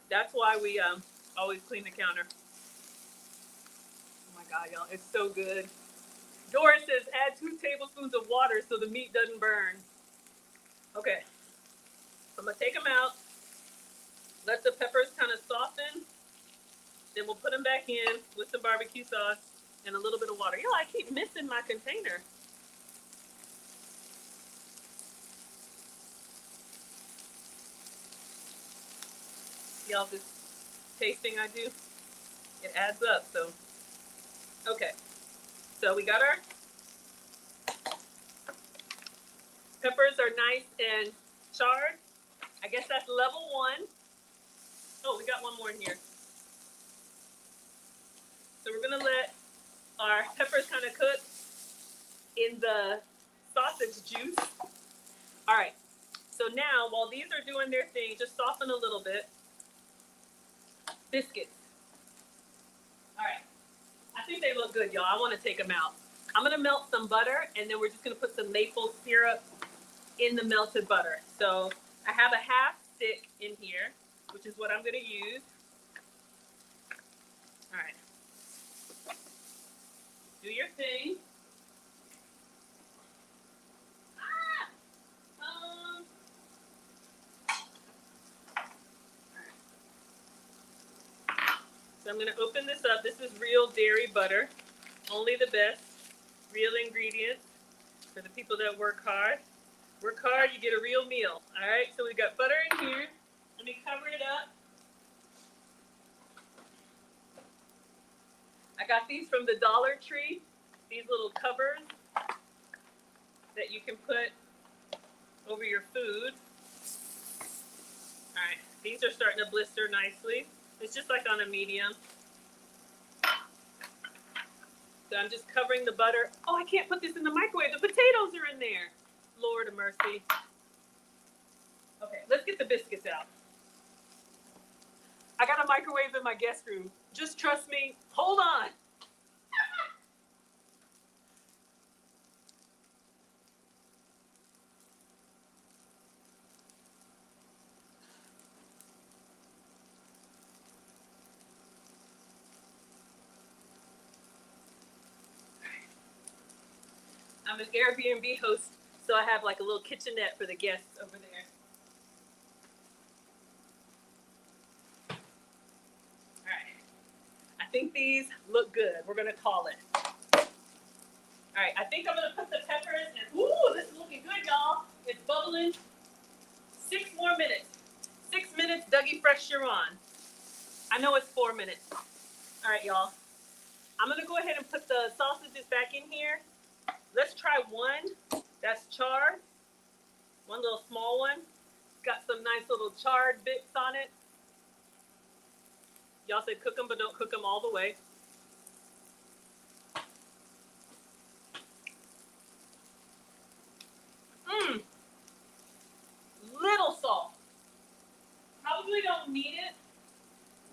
That's why we always clean the counter. Oh my God, y'all, it's so good. Doris says add 2 tablespoons of water so the meat doesn't burn. Okay, I'm gonna take them out, let the peppers kind of soften, then we'll put them back in with some barbecue sauce and a little bit of water. Y'all, I keep missing my container. Y'all, this tasting I do, it adds up, so. Okay, so we got our peppers are nice and charred. I guess that's level 1. Oh, we got one more in here. So we're gonna let our peppers kind of cook in the sausage juice. All right, so now while these are doing their thing, just soften a little bit. Biscuits. All right, I think they look good, y'all. I wanna take them out. I'm gonna melt some butter and then we're just gonna put some maple syrup in the melted butter. So I have a half stick in here, which is what I'm gonna use. All right. Do your thing. So I'm going to open this up. This is real dairy butter. Only the best. Real ingredients for the people that work hard. Work hard, you get a real meal. All right, so we got butter in here. Let me cover it up. I got these from the Dollar Tree. These little covers that you can put over your food. All right, these are starting to blister nicely. It's just like on a medium. So I'm just covering the butter. Oh, I can't put this in the microwave. The potatoes are in there. Lord of mercy. Okay, let's get the biscuits out. I got a microwave in my guest room. Just trust me. Hold on. I'm an Airbnb host, so I have like a little kitchenette for the guests over there. All right. I think these look good. We're going to call it. All right. I think I'm going to put the peppers in. Ooh, this is looking good, y'all. It's bubbling. 6 more minutes. 6 minutes, Dougie Fresh, you're on. I know it's 4 minutes. All right, y'all. I'm going to go ahead and put the sausages back in here. Let's try one. That's char. One little small one. It's got some nice little charred bits on it. Y'all said cook them, but don't cook them all the way. Little salt. Probably don't need it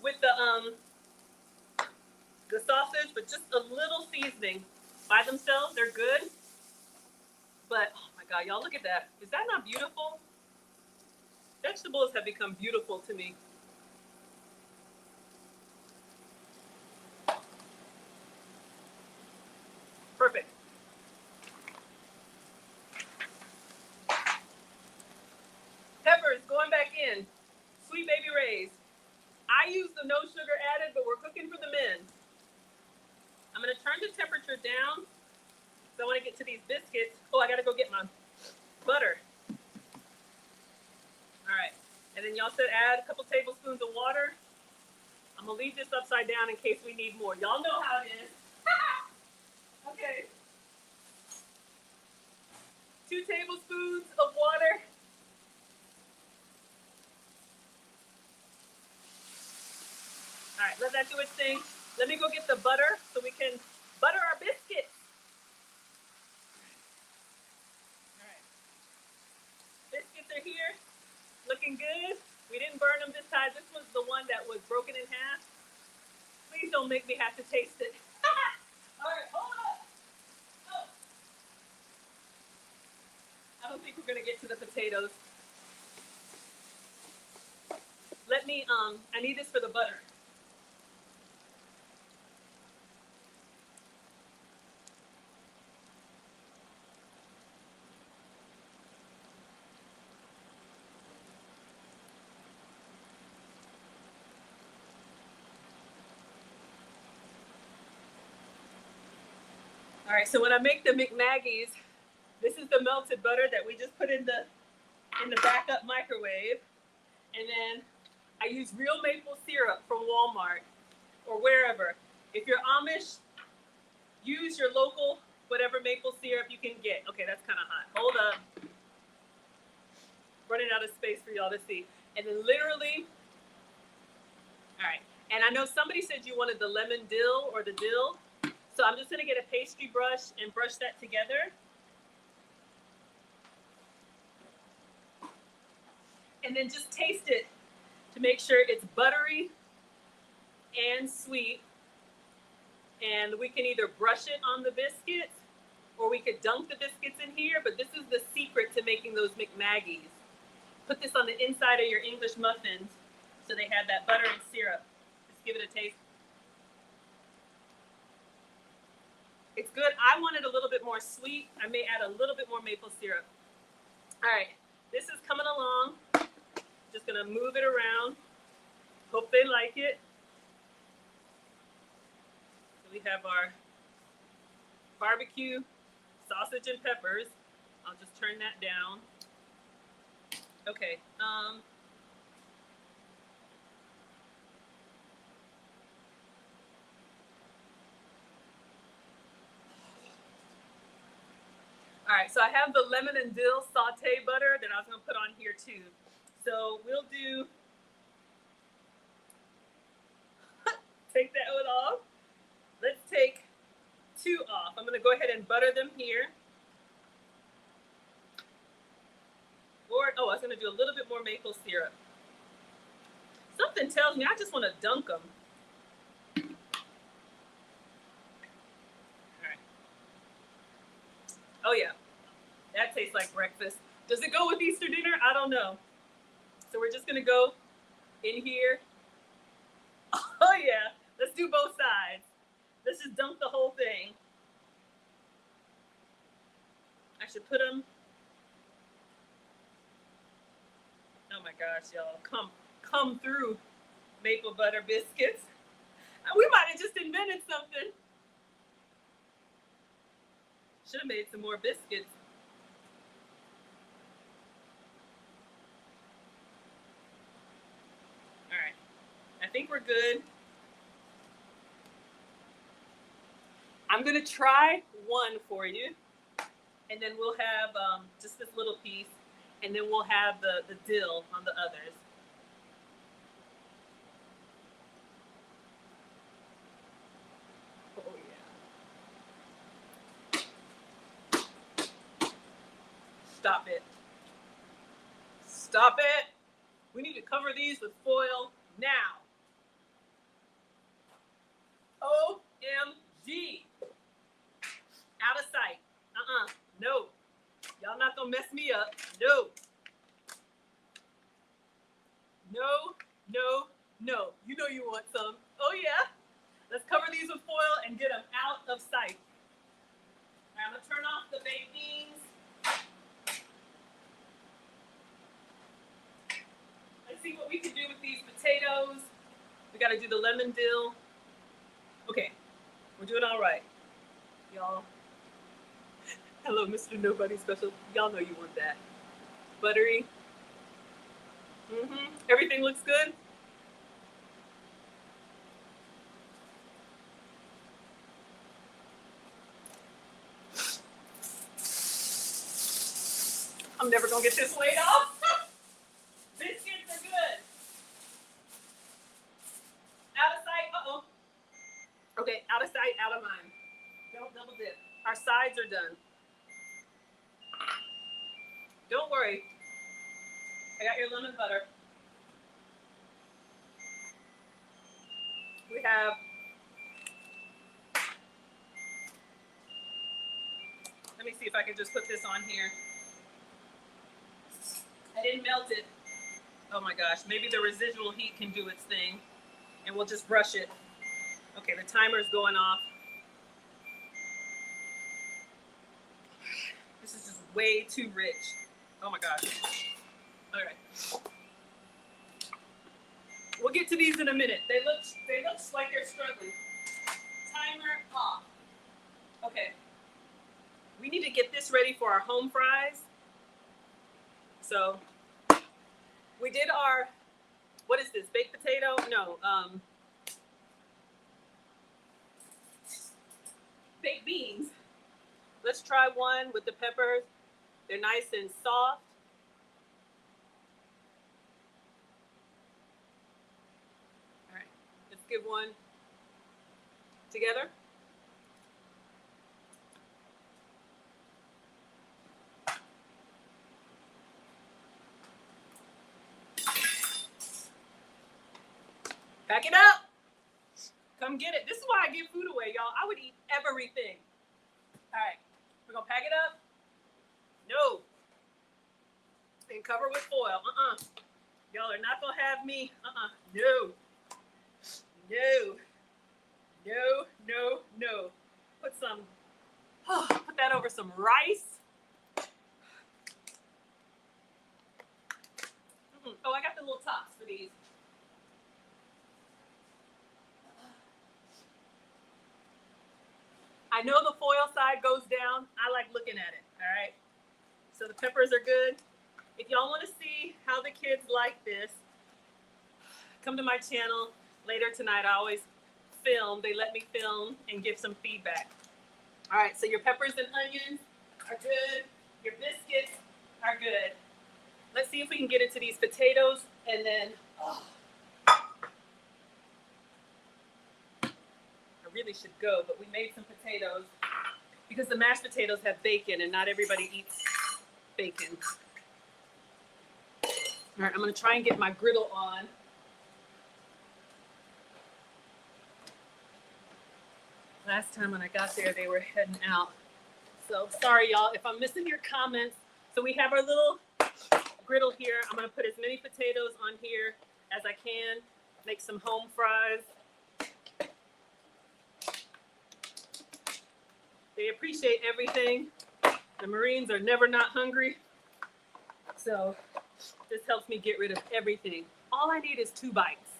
with the sausage, but just a little seasoning. By themselves, they're good. But, oh my God, y'all look at that. Is that not beautiful? Vegetables have become beautiful to me. Perfect. Peppers going back in. Sweet Baby Ray's. I use the no sugar added, but we're cooking for the men. I'm going to turn the temperature down because I want to get to these biscuits. Oh, I got to go get my butter. All right. And then y'all said add a couple tablespoons of water. I'm going to leave this upside down in case we need more. Y'all know how it is. Okay. 2 tablespoons of water. All right, let that do its thing. Let me go get the butter so we can butter our biscuits. All right. Biscuits are here, looking good. We didn't burn them this time. This was the one that was broken in half. Please don't make me have to taste it. All right, hold up. Oh. I don't think we're gonna get to the potatoes. Let me, I need this for the butter. All right, so when I make the McMaggies, this is the melted butter that we just put in the backup microwave. And then I use real maple syrup from Walmart or wherever. If you're Amish, use your local whatever maple syrup you can get. Okay, that's kind of hot. Hold up. Running out of space for y'all to see. And then literally, all right. And I know somebody said you wanted the lemon dill or the dill. So I'm just gonna get a pastry brush and brush that together. And then just taste it to make sure it's buttery and sweet. And we can either brush it on the biscuits or we could dunk the biscuits in here, but this is the secret to making those McMaggies. Put this on the inside of your English muffins so they have that butter and syrup. Just give it a taste. It's good. I want it a little bit more sweet. I may add a little bit more maple syrup. All right, this is coming along. Just gonna move it around. Hope they like it. So we have our barbecue sausage and peppers. I'll just turn that down. Okay. All right, so I have the lemon and dill saute butter that I was gonna put on here too. So we'll do, take that one off. Let's take 2 off. I'm gonna go ahead and butter them here. Or, oh, I was gonna do a little bit more maple syrup. Something tells me I just wanna dunk them. All right. Oh yeah, that tastes like breakfast. Does it go with Easter dinner? I don't know. So we're just gonna go in here. Oh yeah, let's do both sides. Let's just dunk the whole thing. should put them. Oh my gosh, y'all, come through maple butter biscuits. We might have just invented something. Should have made some more biscuits. All right, I think we're good. I'm gonna try one for you, and then we'll have just this little piece, and then we'll have the dill on the others. Oh yeah. Stop it. Stop it. We need to cover these with foil now. OMG. Out of sight. No. Y'all not gonna mess me up. No. No, no, no. You know you want some. Oh yeah. Let's cover these with foil and get them out of sight. All right, I'm gonna turn off the baked beans. Let's see what we can do with these potatoes. We gotta do the lemon dill. Okay, we're doing all right, y'all. Hello, Mr. Nobody Special. Y'all know you want that. Buttery. Everything looks good. I'm never gonna get this weight off. Biscuits are good. Out of sight. Uh-oh. Okay, out of sight, out of mind. Don't double dip. Our sides are done. Don't worry. I got your lemon butter. We have let me see if I can just put this on here. I didn't melt it. Oh my gosh, maybe the residual heat can do its thing and we'll just brush it. Okay, the timer's going off. This is just way too rich. Oh my gosh. All right. We'll get to these in a minute. They look like they're struggling. Timer off. Okay. We need to get this ready for our home fries. So we did our, what is this, baked potato? No, baked beans. Let's try one with the peppers. They're nice and soft. All right, let's give one together. Pack it up. Come get it. This is why I give food away, y'all. I would eat everything. All right, we're gonna pack it up. No. And cover with foil. Y'all are not gonna have me. No. No. No, no, no. Put some, put that over some rice. Oh, I got the little tops for these. I know the foil side goes down. I like looking at it, all right? So the peppers are good. If y'all want to see how the kids like this, come to my channel later tonight. I always film. They let me film and give some feedback. All right, so your peppers and onions are good. Your biscuits are good. Let's see if we can get into these potatoes and then, I really should go, but we made some potatoes because the mashed potatoes have bacon and not everybody eats bacon. All right, I'm gonna try and get my griddle on. Last time when I got there, they were heading out. So sorry, y'all, if I'm missing your comments. So we have our little griddle here. I'm gonna put as many potatoes on here as I can, make some home fries. They appreciate everything The Marines are never not hungry. So this helps me get rid of everything. All I need is 2 bites.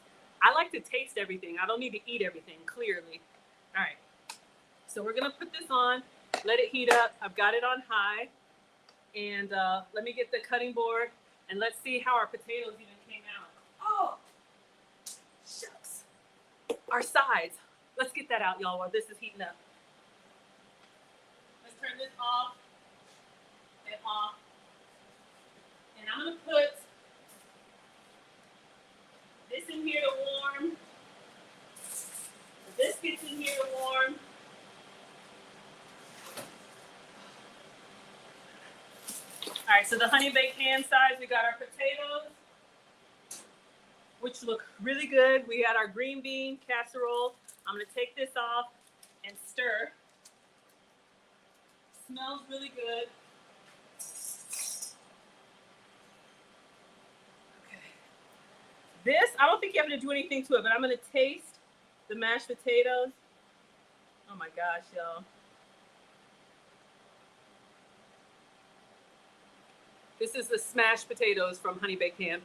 I like to taste everything. I don't need to eat everything, clearly. All right. So we're going to put this on, let it heat up. I've got it on high. And let me get the cutting board, and let's see how our potatoes even came out. Oh, shucks. Our sides. Let's get that out, y'all, while this is heating up. Let's turn this off and off. And I'm going to put this in here to warm. The biscuits in here to warm. All right, so the honey baked ham sides, we got our potatoes, which look really good. We had our green bean casserole. I'm gonna take this off and stir. Smells really good. Okay. This, I don't think you have to do anything to it, but I'm gonna taste the mashed potatoes. Oh my gosh, y'all. This is the smashed potatoes from Honey Baked Ham.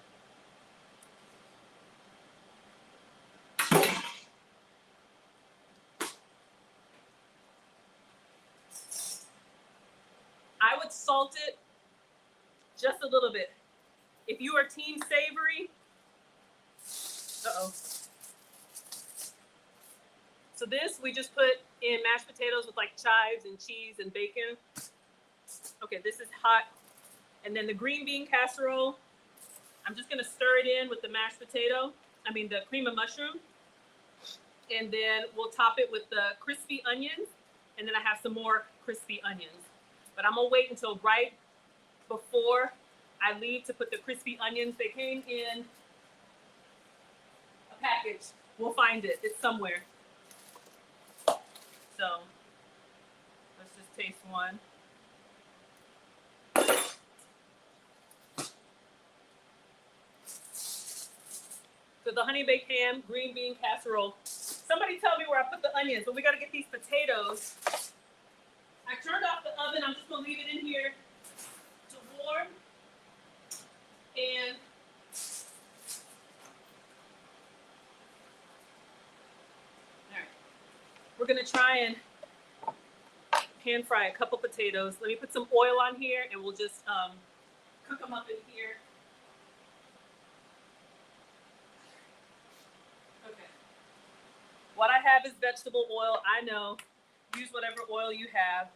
I would salt it just a little bit. If you are team savory, So this, we just put in mashed potatoes with like chives and cheese and bacon. Okay, this is hot. And then the green bean casserole, I'm just gonna stir it in with the mashed potato. The cream of mushroom. And then we'll top it with the crispy onions. And then I have some more crispy onions. But I'm gonna wait until right before I leave to put the crispy onions. They came in a package. We'll find it, it's somewhere. So let's just taste one. So the honey baked ham, green bean casserole. Somebody tell me where I put the onions, but we gotta get these potatoes. I turned off the oven. I'm just gonna leave it in here to warm. And all right, we're gonna try and pan fry a couple potatoes. Let me put some oil on here, and we'll just cook them up in here. What I have is vegetable oil. I know. Use whatever oil you have.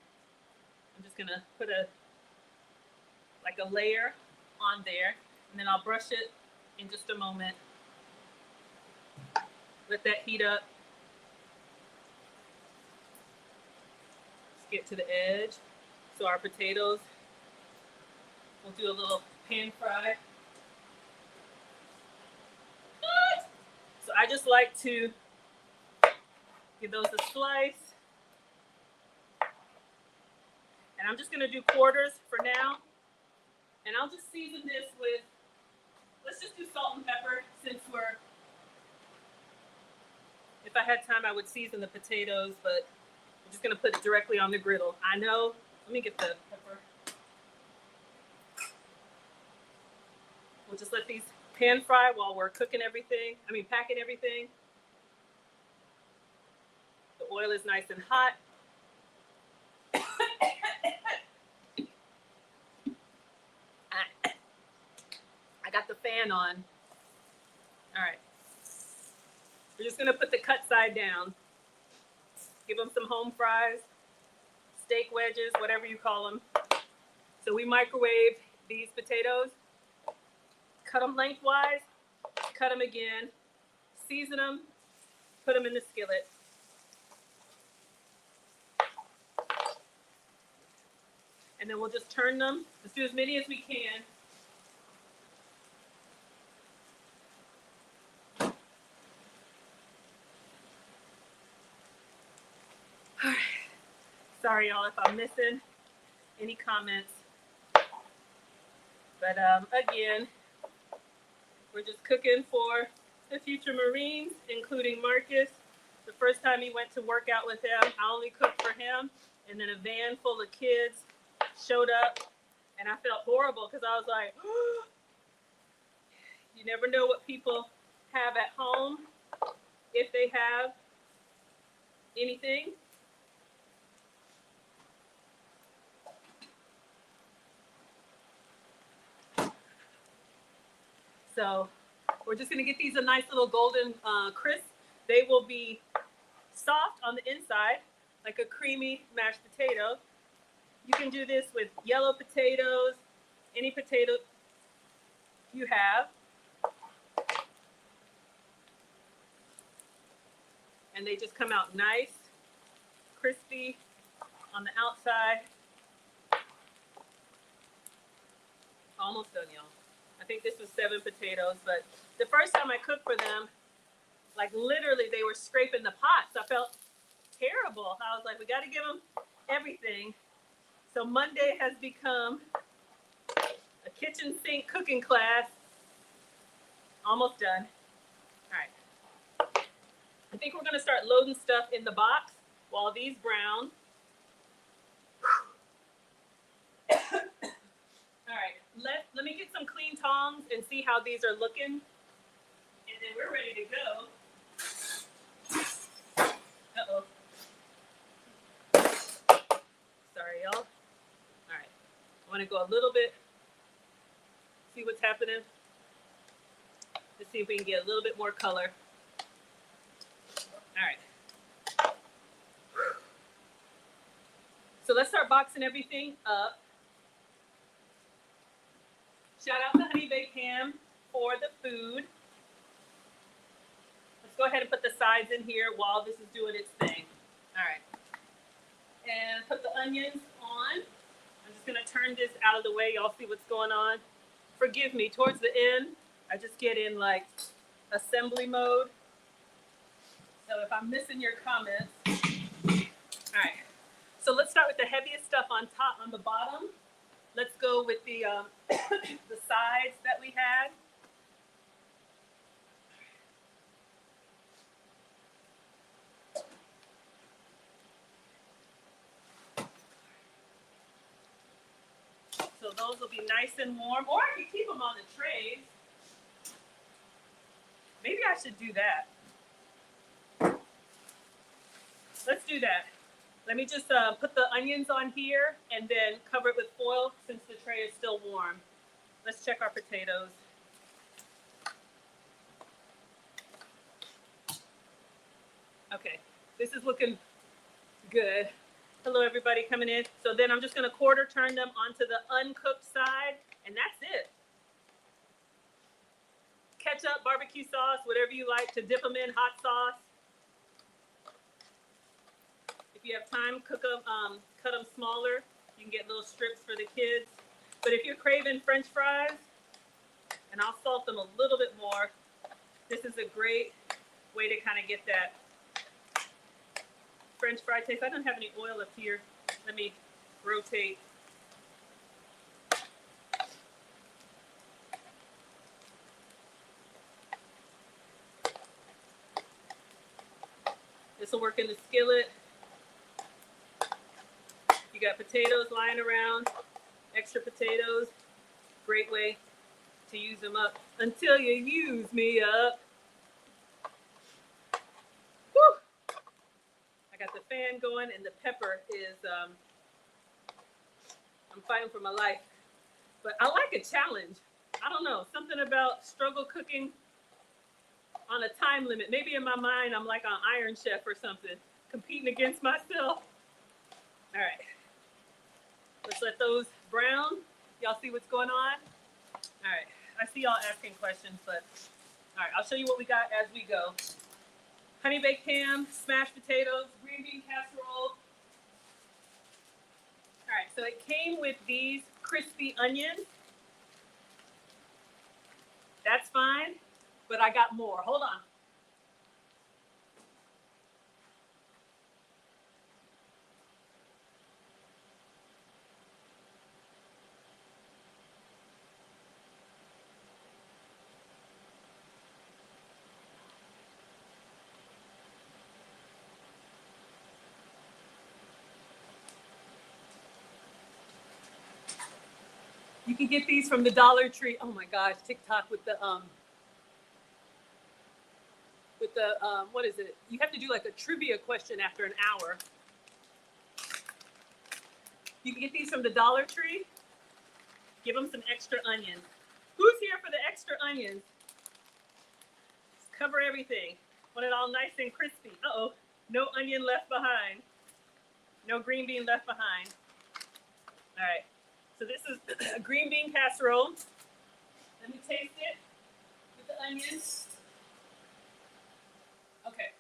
I'm just gonna put a layer on there, and then I'll brush it in just a moment. Let that heat up. Let's get to the edge. So our potatoes, we'll do a little pan fry. So I just like to give those a slice. And I'm just gonna do quarters for now. And I'll just season this with, let's just do salt and pepper since if I had time, I would season the potatoes, but I'm just gonna put it directly on the griddle. I know, let me get the pepper. We'll just let these pan fry while we're cooking everything. Packing everything. The oil is nice and hot. I got the fan on. All right. We're just gonna put the cut side down. Give them some home fries, steak wedges, whatever you call them. So we microwave these potatoes, cut them lengthwise, cut them again, season them, put them in the skillet. And then we'll just turn them. Let's do as many as we can. All right. Sorry, y'all, if I'm missing any comments. But again, we're just cooking for the future Marines, including Marcus. The first time he went to work out with him, I only cooked for him, and then a van full of kids. showed up, and I felt horrible because I was like, you never know what people have at home, if they have anything. So we're just gonna get these a nice little golden crisp. They will be soft on the inside, like a creamy mashed potato. You can do this with yellow potatoes, any potato you have. And they just come out nice, crispy on the outside. Almost done, y'all. I think this was 7 potatoes, but the first time I cooked for them, like literally they were scraping the pots. I felt terrible. I was like, we got to give them everything. So Monday has become a kitchen sink cooking class. Almost done. All right. I think we're going to start loading stuff in the box while these brown. All right, let me get some clean tongs and see how these are looking, and then we're ready to go. Uh-oh. Sorry, y'all. All right, I want to go a little bit, see what's happening. Let's see if we can get a little bit more color. All right. So let's start boxing everything up. Shout out to Honey Baked Ham for the food. Let's go ahead and put the sides in here while this is doing its thing. All right. And put the onions on. I'm just gonna turn this out of the way. Y'all see what's going on. Forgive me, towards the end, I just get in like assembly mode. So if I'm missing your comments. All right. So let's start with the heaviest stuff on top, on the bottom. Let's go with the the sides that we had. So those will be nice and warm, or I could keep them on the trays. Maybe I should do that. Let's do that. Let me just put the onions on here and then cover it with foil since the tray is still warm. Let's check our potatoes. Okay, this is looking good. Hello, everybody coming in. So then I'm just gonna quarter turn them onto the uncooked side, and that's it. Ketchup, barbecue sauce, whatever you like to dip them in, hot sauce. If you have time, cook them, cut them smaller. You can get little strips for the kids. But if you're craving French fries, and I'll salt them a little bit more, this is a great way to kind of get that French fry taste. I don't have any oil up here. Let me rotate. This will work in the skillet. You got potatoes lying around, extra potatoes. Great way to use them up until you use me up. Woo! I got the fan going and the pepper is, I'm fighting for my life. But I like a challenge. I don't know, something about struggle cooking on a time limit. Maybe in my mind I'm like on Iron Chef or something, competing against myself. All right. Let's let those brown. Y'all see what's going on? All right. I see y'all asking questions, but all right, I'll show you what we got as we go. Honey baked ham, smashed potatoes, green bean casserole. All right, so it came with these crispy onions. That's fine, but I got more. Hold on. You can get these from the Dollar Tree. Oh my gosh, TikTok with the what is it? You have to do like a trivia question after an hour. You can get these from the Dollar Tree. Give them some extra onions. Who's here for the extra onions? Just cover everything. Want it all nice and crispy. Uh-oh, no onion left behind. No green bean left behind. All right, so this is a green bean casserole. Let me taste it with the onions. Okay.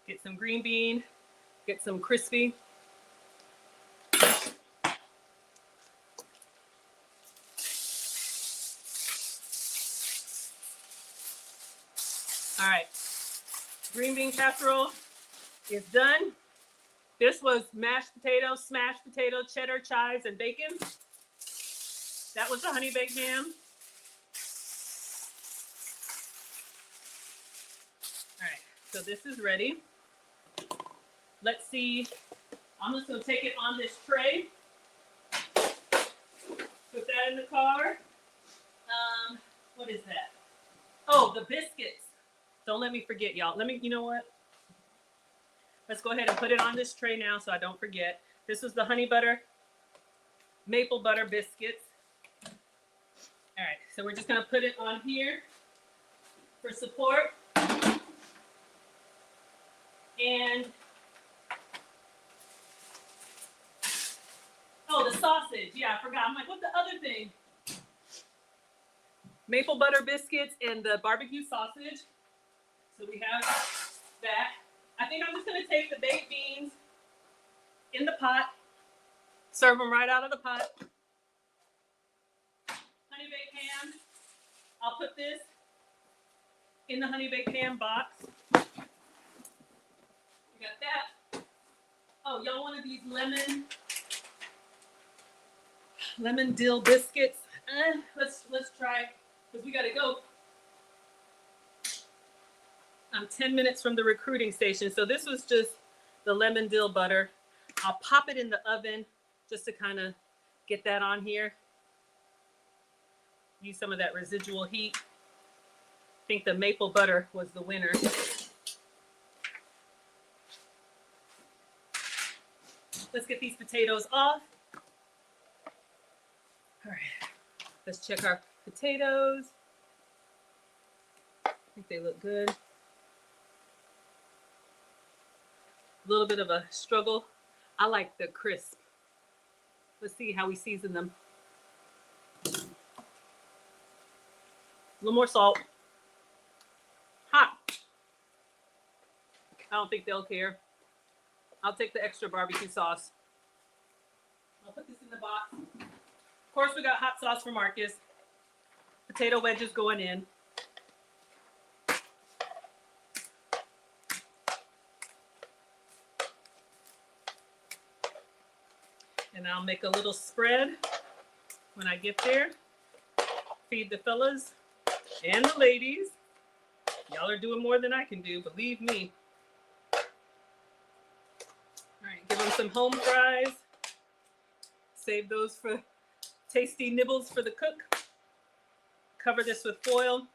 Get some green bean, get some crispy. All right, green bean casserole is done. This was mashed potatoes, smashed potato, cheddar, chives, and bacon. That was the honey baked ham. All right, so this is ready. Let's see. I'm just gonna take it on this tray. Put that in the car. What is that? Oh, the biscuits. Don't let me forget, y'all. You know what? Let's go ahead and put it on this tray now so I don't forget. This was the honey butter, maple butter biscuits. All right, so we're just gonna put it on here for support. And, oh, the sausage. Yeah, I forgot. I'm like, what's the other thing? Maple butter biscuits and the barbecue sausage. So we have that. I think I'm just going to take the baked beans in the pot, serve them right out of the pot. Honey baked ham. I'll put this in the honey baked ham box. We got that. Oh, y'all wanted these lemon dill biscuits? Let's try, because we got to go. I'm 10 minutes from the recruiting station. So this was just the lemon dill butter. I'll pop it in the oven just to kind of get that on here. Use some of that residual heat. I think the maple butter was the winner. Let's get these potatoes off. All right, let's check our potatoes. I think they look good. A little bit of a struggle. I like the crisp. Let's see how we season them. A little more salt. Hot. I don't think they'll care. I'll take the extra barbecue sauce. I'll put this in the box. Of course, we got hot sauce for Marcus. Potato wedges going in. And I'll make a little spread when I get there. Feed the fellas and the ladies. Y'all are doing more than I can do, believe me. All right, give them some home fries. Save those for tasty nibbles for the cook. Cover this with foil.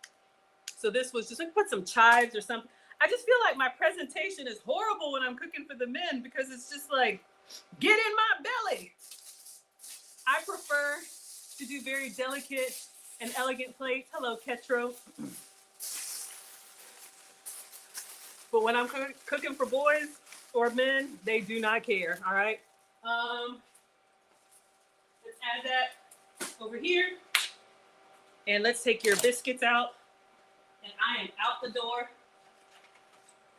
So this was just like put some chives or something. I just feel like my presentation is horrible when I'm cooking for the men because it's just like, get in my belly. I prefer to do very delicate and elegant plates. Hello, Ketro. But when I'm cooking for boys or men, they do not care, all right? Let's add that over here. And let's take your biscuits out. And I am out the door.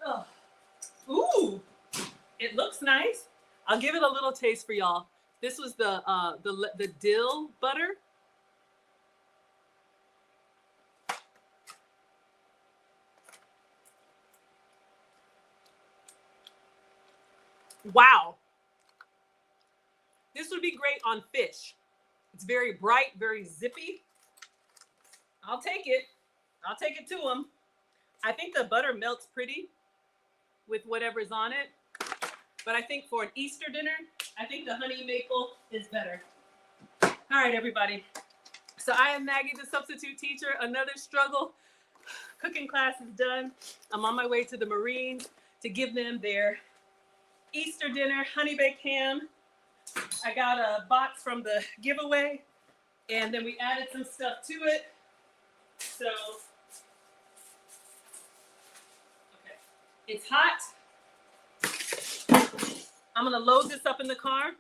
Oh. Ooh, it looks nice. I'll give it a little taste for y'all. This was the dill butter. Wow. This would be great on fish. It's very bright, very zippy. I'll take it. I'll take it to them. I think the butter melts pretty with whatever's on it. But I think for an Easter dinner, I think the honey maple is better. All right, everybody. So I am Maggie, the substitute teacher. Another struggle. Cooking class is done. I'm on my way to the Marines to give them their Easter dinner, honey baked ham. I got a box from the giveaway, and then we added some stuff to it. So, okay, it's hot. I'm gonna load this up in the car.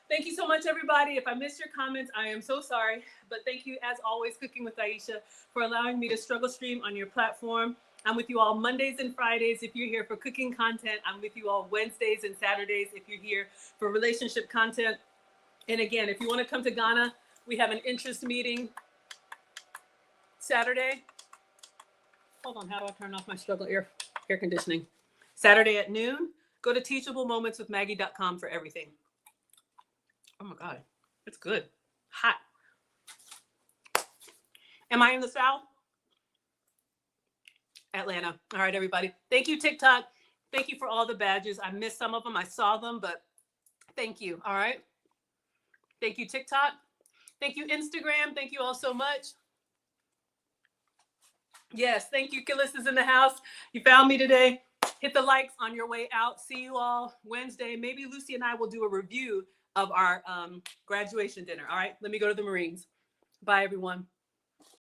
Thank you so much, everybody. If I missed your comments, I am so sorry. But thank you, as always, Cooking with Aisha, for allowing me to struggle stream on your platform. I'm with you all Mondays and Fridays if you're here for cooking content. I'm with you all Wednesdays and Saturdays if you're here for relationship content. And again, if you want to come to Ghana, we have an interest meeting Saturday. Hold on, how do I turn off my struggle air conditioning? Saturday at noon. Go to teachablemomentswithmaggie.com for everything. Oh my God, it's good. Hot. Am I in the South? Atlanta. All right, everybody. Thank you, TikTok. Thank you for all the badges. I missed some of them. I saw them, but thank you. All right. Thank you, TikTok. Thank you, Instagram. Thank you all so much. Yes, thank you. Killis is in the house. You found me today. Hit the likes on your way out. See you all Wednesday. Maybe Lucy and I will do a review of our graduation dinner. All right, let me go to the Marines. Bye, everyone.